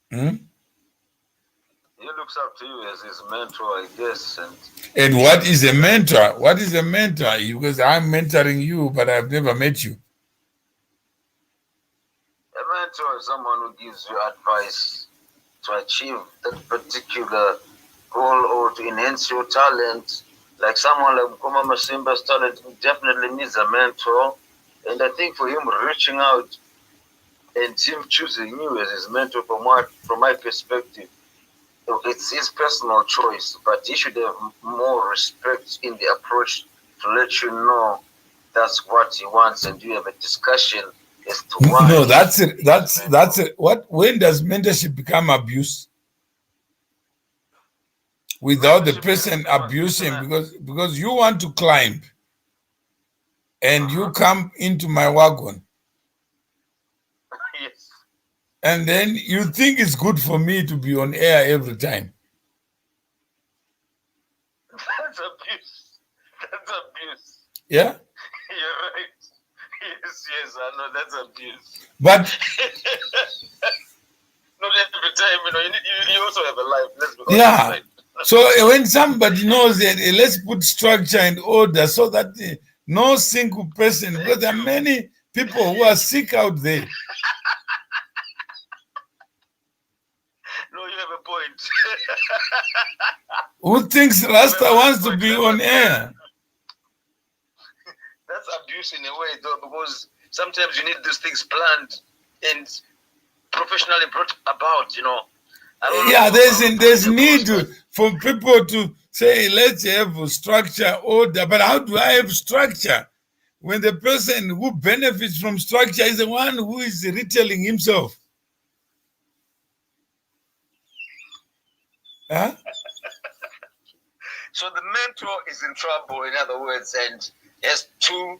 He looks up to you as his mentor, I guess. And what is a mentor? What is a mentor? Because I'm mentoring you, but I've never met you. A mentor is someone who gives you advice to achieve that particular goal or to enhance your talent. Like someone like Mkwama Simba's talent definitely needs a mentor. And I think for him reaching out and him choosing you as his mentor, from my perspective, it's his personal choice, but he should have more respect in the approach to let you know that's what he wants, and you have a discussion as to why. No, that's it. That's it. When does mentorship become abuse? Without the person abusing, because you want to climb, and you come into my wagon. Yes. And then you think it's good for me to be on air every time. That's abuse. That's abuse. Yeah? You're right. Yes, I know that's abuse. But not every time, you also have a life. Let's be yeah. So when somebody knows that, let's put structure and order so that no single person, because there are many people who are sick out there. No, you have a point. Who thinks Rasta wants to be on air? That's abuse in a way, though, because sometimes you need these things planned and professionally brought about, Yeah, there's need for people to say, let's have structure, order. But how do I have structure when the person who benefits from structure is the one who is retailing himself? Huh? So the mentor is in trouble, in other words, and has to.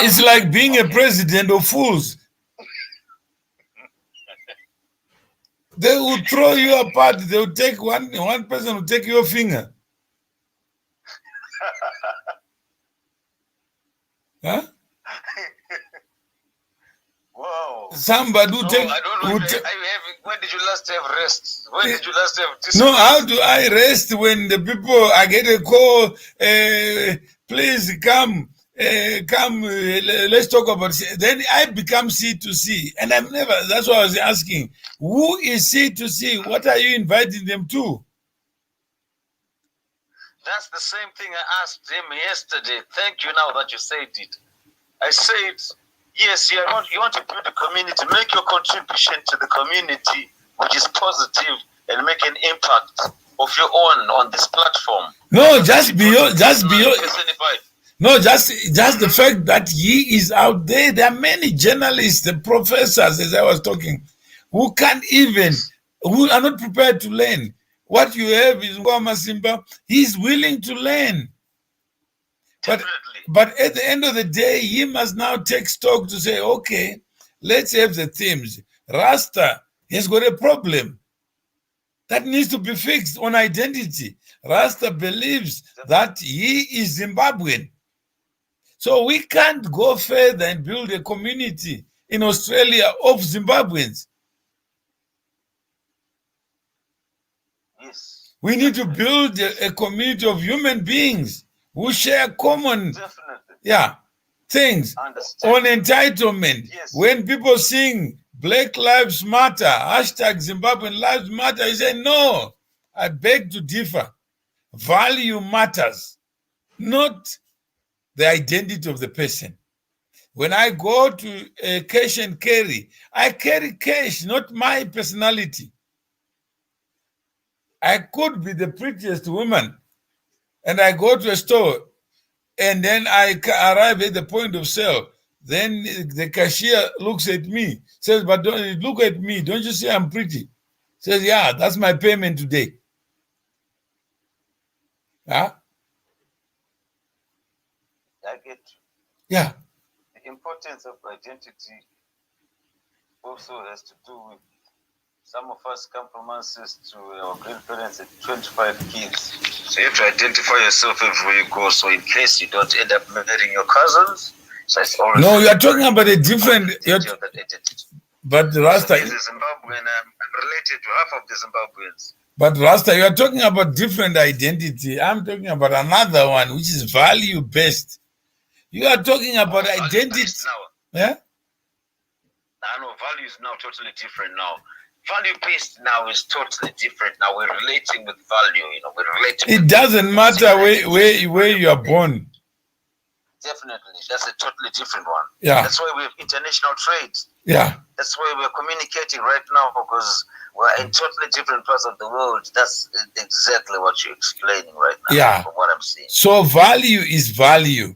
It's like being a president of fools. They will throw you apart. They will take one person will take your finger. Huh? Wow. Somebody will take. I don't know. When did you last have rest? When did you last have No, how do I rest when the people, I get a call, please come, let's talk about it. Then I become C2C. And I'm never, that's why I was asking, who is C2C? What are you inviting them to? That's the same thing I asked him yesterday. Thank you now that you said it. I said, yes, you want to build a community, make your contribution to the community, which is positive, and make an impact of your own on this platform. No, just the fact that he is out there. There are many journalists, the professors, as I was talking, who can't even, who are not prepared to learn. What you have is Mkwama Simba, he's willing to learn. But at the end of the day, he must now take stock to say, okay, let's have the themes. Rasta has got a problem that needs to be fixed on identity. Rasta believes that he is Zimbabwean. So we can't go further and build a community in Australia of Zimbabweans. Yes. We need to build a community of human beings who share common things on entitlement. Yes. When people sing Black Lives Matter, hashtag Zimbabwean Lives Matter, I say, no, I beg to differ. Value matters, not the identity of the person. When I go to cash and carry, I carry cash, not my personality. I could be the prettiest woman, and I go to a store, and then I arrive at the point of sale. Then the cashier looks at me, says, but don't look at me. Don't you see I'm pretty? Says, yeah, that's my payment today. Huh? I get Yeah. the importance of identity also has to do with some of us come from ancestors to our grandparents at 25 kids. So you have to identify yourself everywhere you go. So in case you don't end up marrying your cousins, so it's always no, you are talking about a different. But Rasta, so Zimbabwean, I'm related to half of the Zimbabweans. But Rasta, you are talking about different identity. I'm talking about another one, which is value-based. You are talking about identity. Yeah? I know value is now totally different now. Value-based now is totally different. Now we're relating with value, we're relating. It doesn't matter where you are born. Definitely. That's a totally different one. Yeah. That's why we have international trade. Yeah. That's why we're communicating right now, because we're in totally different parts of the world. That's exactly what you're explaining right now. Yeah. From what I'm seeing. So value is value.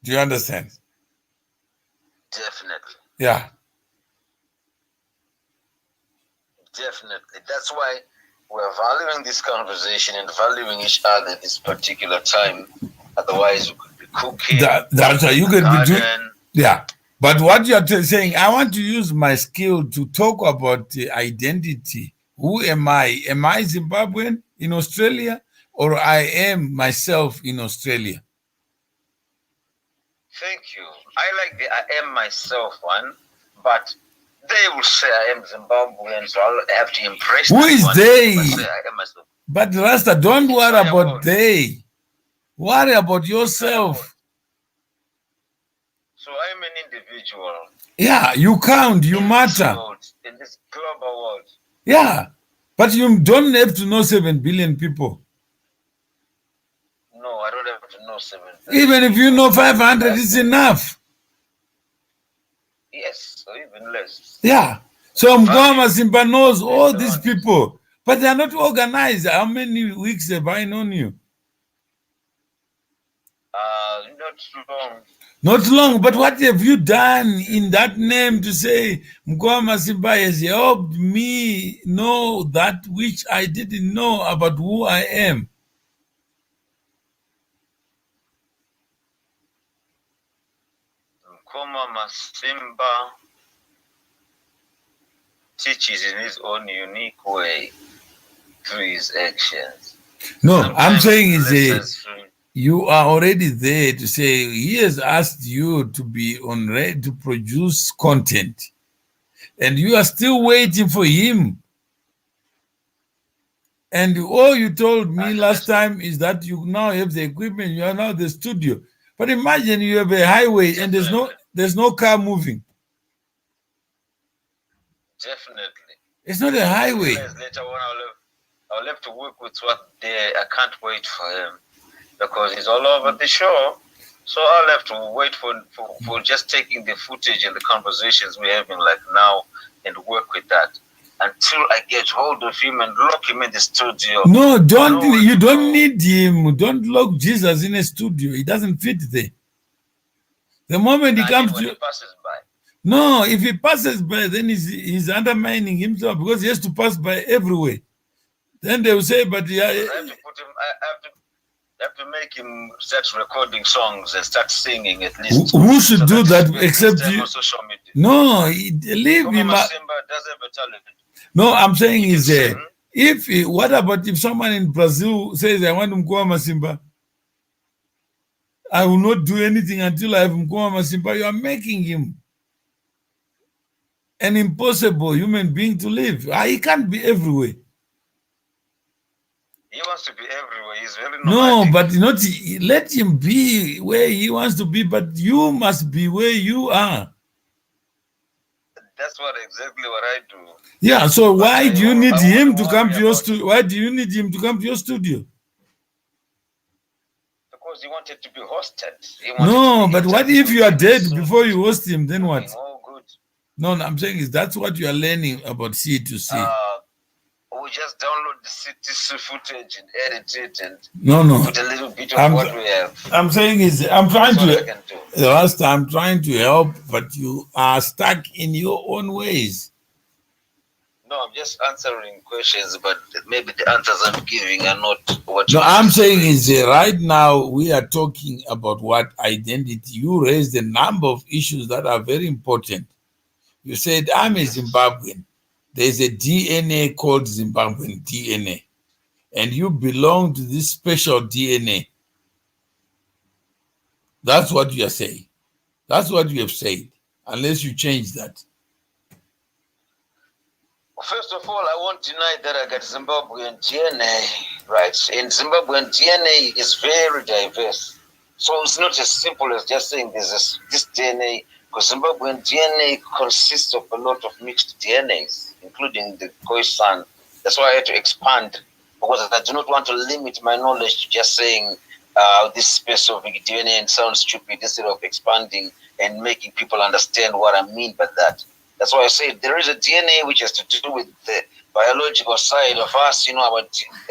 Do you understand? Definitely. Yeah. Definitely. That's why we're valuing this conversation and valuing each other at this particular time. Otherwise, we could be cooking. That's why you could be doing. Yeah. But what you're saying, I want to use my skill to talk about the identity. Who am I? Am I Zimbabwean in Australia, or I am myself in Australia? Thank you. I like the I am myself one, but they will say I am Zimbabwean, so I'll have to impress Who is one. they? Say I am myself. But Rasta, don't worry about they. Worry about yourself. So I'm an individual. Yeah, you count, you matter. In this global world. Yeah, but you don't have to know 7 billion people. No, I don't have to know 7 billion. Even if you know 500, it's enough. Yes, or even less. Yeah. So Mgwama Simba knows all these people, but they are not organized. How many weeks have I known you? Not long. Not long, but what have you done in that name to say Mgwama Simba has helped me know that which I didn't know about who I am? Mgwama Simba teaches in his own unique way through his actions. No, I'm saying is you are already there to say he has asked you to be on ready to produce content, and you are still waiting for him. And all you told me last time is that you now have the equipment, you are now the studio. But imagine you have a highway and there's no car moving. Definitely. It's not a highway. Later on, I'll have to work with what they. I can't wait for him because he's all over the show. So I'll have to wait for just taking the footage and the conversations we're having like now and work with that until I get hold of him and lock him in the studio. No, you don't need him. Don't lock Jesus in a studio. He doesn't fit there. The moment he comes to he passes by. No, if he passes by, then he's undermining himself because he has to pass by everywhere. Then they will say, but yeah, I have to put him. I have to make him start recording songs and start singing at least. Who should so do that he except time you? on social media. No, leave him. Simba does have a talent. No, I'm saying He is can sing. if what about if someone in Brazil says I want Mkoa Masimba? I will not do anything until I have Mkoa Masimba. You are making him an impossible human being to live. He can't be everywhere. He wants to be everywhere. He's very nomadic. No, but not let him be where he wants to be, but you must be where you are. That's exactly what I do. Yeah, so why do you need him to come to your studio? Why do you need him to come to your studio? Because he wanted to be hosted. No, but what if you are dead before you host him? Then what? Oh, good. No, I'm saying is that's what you are learning about C2C. We just download the C2C footage and edit it and put a little bit of what we have. I'm saying is I'm trying to. The last time I'm trying to help, but you are stuck in your own ways. No, I'm just answering questions, but maybe the answers I'm giving are not what. No, I'm saying is right now we are talking about what identity. You raised a number of issues that are very important. You said I'm a Zimbabwean. There's a DNA called Zimbabwean DNA, and you belong to this special DNA. That's what you are saying. That's what you have said, unless you change that. First of all, I won't deny that I got Zimbabwean DNA, right? And Zimbabwean DNA is very diverse. So it's not as simple as just saying there's this DNA, because Zimbabwean DNA consists of a lot of mixed DNAs, including the Khoisan. That's why I had to expand, because I do not want to limit my knowledge to just saying this specific DNA and sound stupid, instead of expanding and making people understand what I mean by that. That's why I say there is a DNA which has to do with the biological side of us,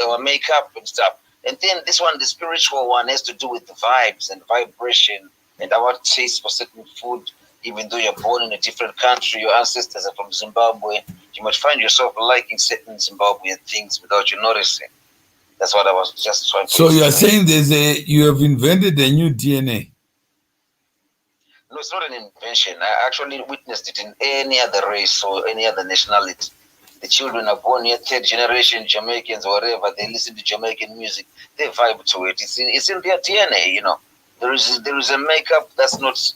our makeup and stuff. And then this one, the spiritual one, has to do with the vibes and vibration and our taste for certain food. Even though you're born in a different country, your ancestors are from Zimbabwe, you might find yourself liking certain Zimbabwean things without you noticing. That's what I was just trying to So you are saying you have invented a new DNA? No, it's not an invention. I actually witnessed it in any other race or any other nationality. The children are born here, third generation Jamaicans or whatever. They listen to Jamaican music. They vibe to it. It's in their DNA, There is a makeup that's not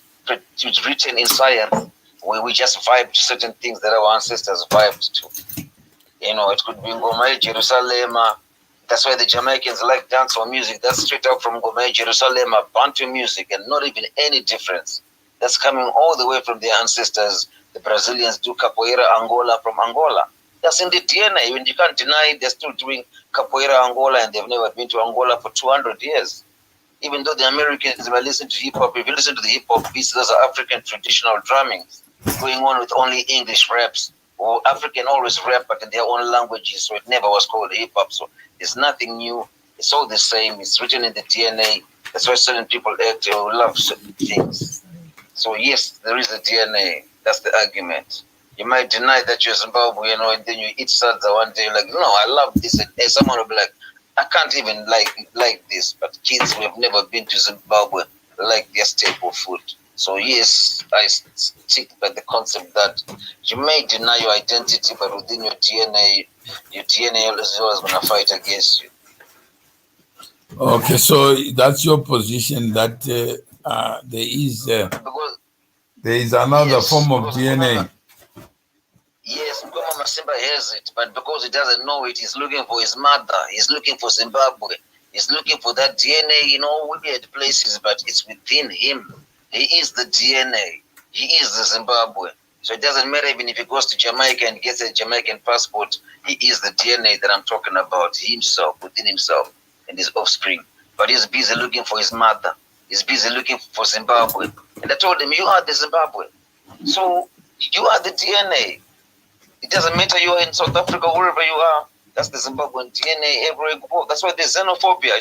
written in science. We just vibe to certain things that our ancestors vibed to. It could be Ngoma Jerusalem. That's why the Jamaicans like dancehall music. That's straight up from Ngoma Jerusalem, Bantu music, and not even any difference. That's coming all the way from their ancestors. The Brazilians do capoeira Angola from Angola. That's in the DNA. When you can't deny it, they're still doing capoeira Angola, and they've never been to Angola for 200 years. Even though the Americans might listen to hip hop, if you listen to the hip hop beats, those are African traditional drummings going on with only English raps. Or African always rap, but in their own languages, so it never was called hip hop. So there's nothing new. It's all the same. It's written in the DNA. That's why certain people act or love certain things. So yes, there is a DNA. That's the argument. You might deny that you're Zimbabwean, and then you eat salsa one day, like, no, I love this. And someone will be like, I can't even like this. But kids who have never been to Zimbabwe like their staple food. So yes, I stick by the concept that you may deny your identity, but within your DNA is always going to fight against you. Okay, so that's your position that there is another form of DNA. Yes, Mkoma Masimba has it, but because he doesn't know it, he's looking for his mother. He's looking for Zimbabwe. He's looking for that DNA, weird places, but it's within him. He is the DNA. He is the Zimbabwe. So it doesn't matter even if he goes to Jamaica and gets a Jamaican passport, he is the DNA that I'm talking about, himself, within himself and his offspring. But he's busy looking for his mother. He's busy looking for Zimbabwe. And I told him, you are the Zimbabwe. So you are the DNA. It doesn't matter you are in South Africa, wherever you are. That's the Zimbabwean DNA everywhere you go. That's why there's xenophobia.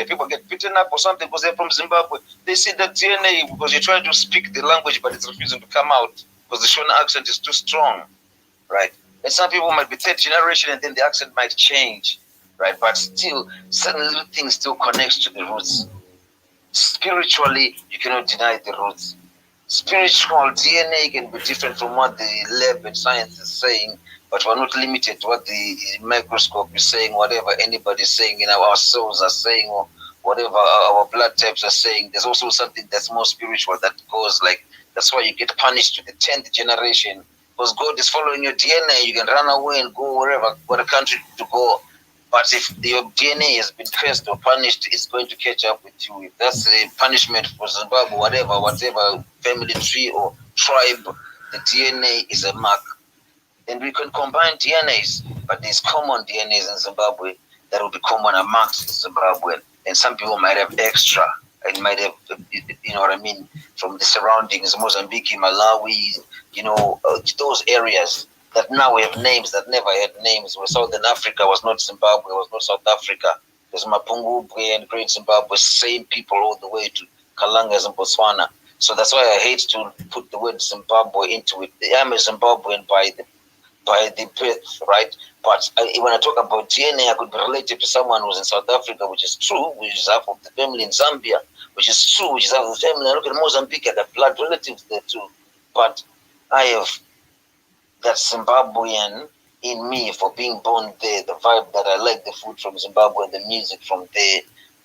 People get beaten up or something because they're from Zimbabwe. They see that DNA because you're trying to speak the language, but it's refusing to come out because the Shona accent is too strong, right? And some people might be third generation and then the accent might change, right? But still, certain little things still connect to the roots. Spiritually, you cannot deny the roots. Spiritual DNA can be different from what the lab and science is saying, but we're not limited to what the microscope is saying, whatever anybody is saying, our cells are saying, or whatever our blood types are saying. There's also something that's more spiritual that goes like, that's why you get punished to the 10th generation, because God is following your DNA. You can run away and go wherever, what a country to go. But if your DNA has been cursed or punished, it's going to catch up with you. If that's a punishment for Zimbabwe, whatever family tree or tribe, the DNA is a mark. And we can combine DNAs, but there's common DNAs in Zimbabwe that will be common amongst Zimbabwean. And some people might have extra and might have, you know what I mean, from the surroundings, Mozambique, Malawi, those areas that now have names that never had names. Where Southern Africa was not Zimbabwe, was not South Africa. There's Mapungubwe and Great Zimbabwe, same people all the way to Kalangas and Botswana. So that's why I hate to put the word Zimbabwe into it. I'm a Zimbabwean by the birth, right? But when I talk about DNA, I could be related to someone who's in South Africa, which is true, which is half of the family in Zambia, which is true, which is half of the family. I look at Mozambique, I got blood relatives there too. But I have that Zimbabwean in me for being born there, the vibe that I like the food from Zimbabwe, the music from there.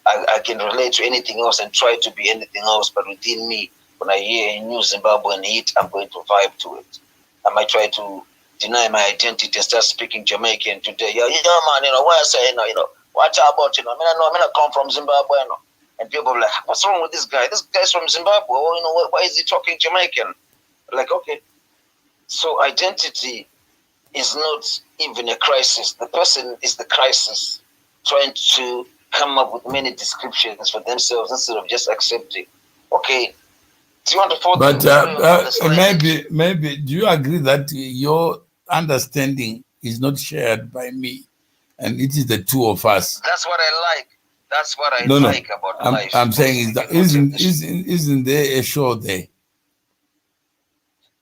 I can relate to anything else and try to be anything else, but within me, when I hear a new Zimbabwean hit, I'm going to vibe to it. I might try to deny my identity and start speaking Jamaican today. Yeah, man, why I say, what about, I mean, I come from Zimbabwe, and people are like, what's wrong with this guy? This guy's from Zimbabwe. Oh, why is he talking Jamaican? Like, okay. So identity is not even a crisis. The person is the crisis, trying to come up with many descriptions for themselves instead of just accepting. Okay, do you want to follow? But maybe, do you agree that your understanding is not shared by me, and it is the two of us? That's what I like. That's what I like about life. I'm saying isn't there a show there?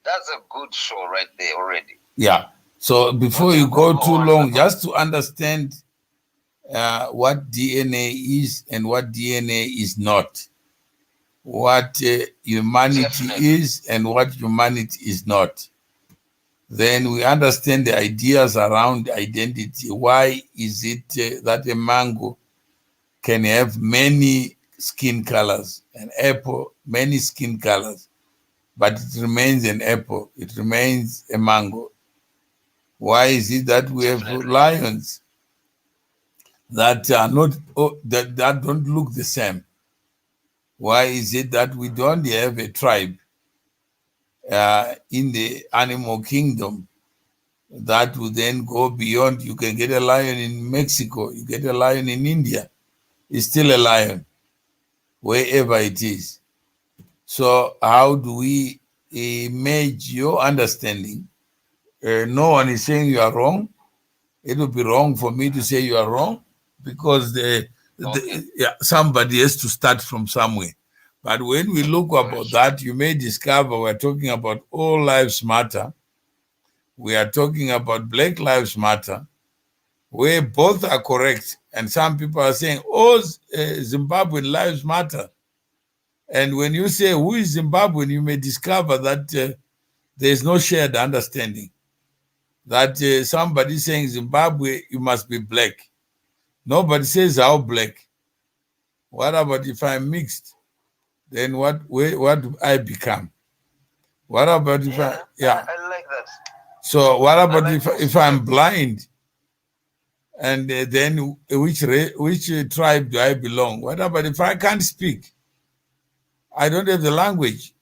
That's a good show right there already. Yeah. So before you go too long, just to understand what DNA is and what DNA is not, what humanity is and what humanity is not, then we understand the ideas around identity. Why is it that a mango can have many skin colors, an apple, many skin colors, but it remains an apple, it remains a mango? Why is it that we have lions that are not that don't look the same? Why is it that we don't have a tribe in the animal kingdom that will then go beyond? You can get a lion in Mexico, you get a lion in India, it's still a lion, wherever it is. So how do we merge your understanding? No one is saying you are wrong. It would be wrong for me to say you are wrong, because somebody has to start from somewhere. But when we look about that, you may discover we're talking about all lives matter. We are talking about Black Lives Matter, where both are correct. And some people are saying, oh, Zimbabwean lives matter. And when you say who is Zimbabwean, you may discover that there is no shared understanding. That somebody saying Zimbabwe, you must be black. Nobody says how black. What about if I'm mixed? Then what do I become? What about if I like that. So what about if I'm blind? And then which tribe do I belong? What about if I can't speak? I don't have the language,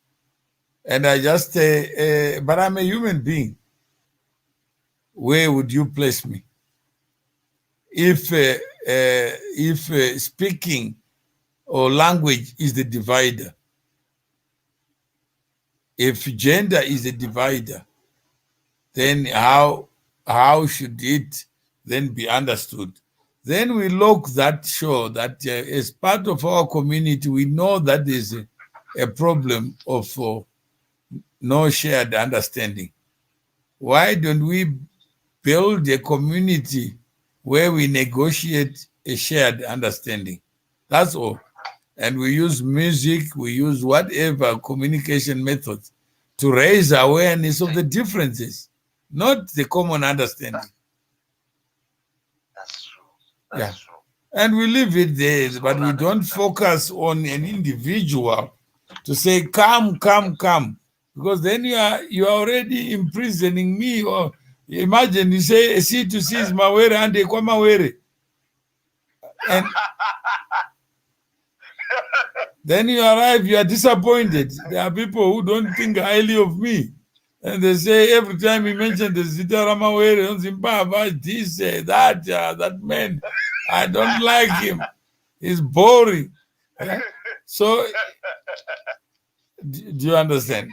and I just but I'm a human being. Where would you place me? If speaking or language is the divider, if gender is the divider, then how should it then be understood? Then we look that show that as part of our community, we know that there's a problem of no shared understanding. Why don't we build a community where we negotiate a shared understanding. That's all. And we use music, we use whatever communication methods to raise awareness of the differences, not the common understanding. That's true. Yeah. That's true. And we leave it there, It's but all we don't understanding. focus on an individual to say, come, come, come. Because then you are already imprisoning me. Or imagine you say C2C is Mawere and Ekwa Mawere. And then you arrive, you are disappointed. There are people who don't think highly of me. And they say every time you mention the Zitarama Were on Zimbabwe, this, that man, I don't like him. He's boring. Yeah? So, do you understand?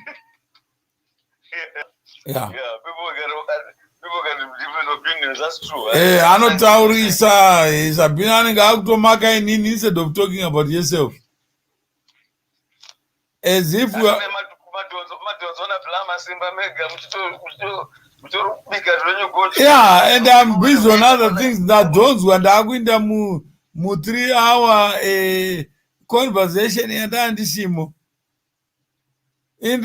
Yeah. Yeah, people get different opinions. That's true. Anotaurisa is a binanga automaka instead of talking about yourself. As if we are. Yeah, and I'm busy on other things that those who are going to mu 3 hour conversation and andishimo. In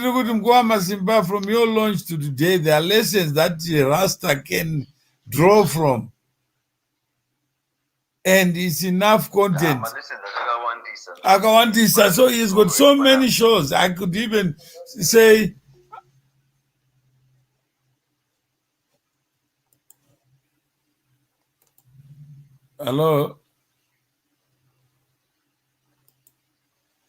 Simba, from your launch to today, there are lessons that Rasta can draw from. And it's enough content. Akawantisa. So he's got so many shows. I could even say, hello.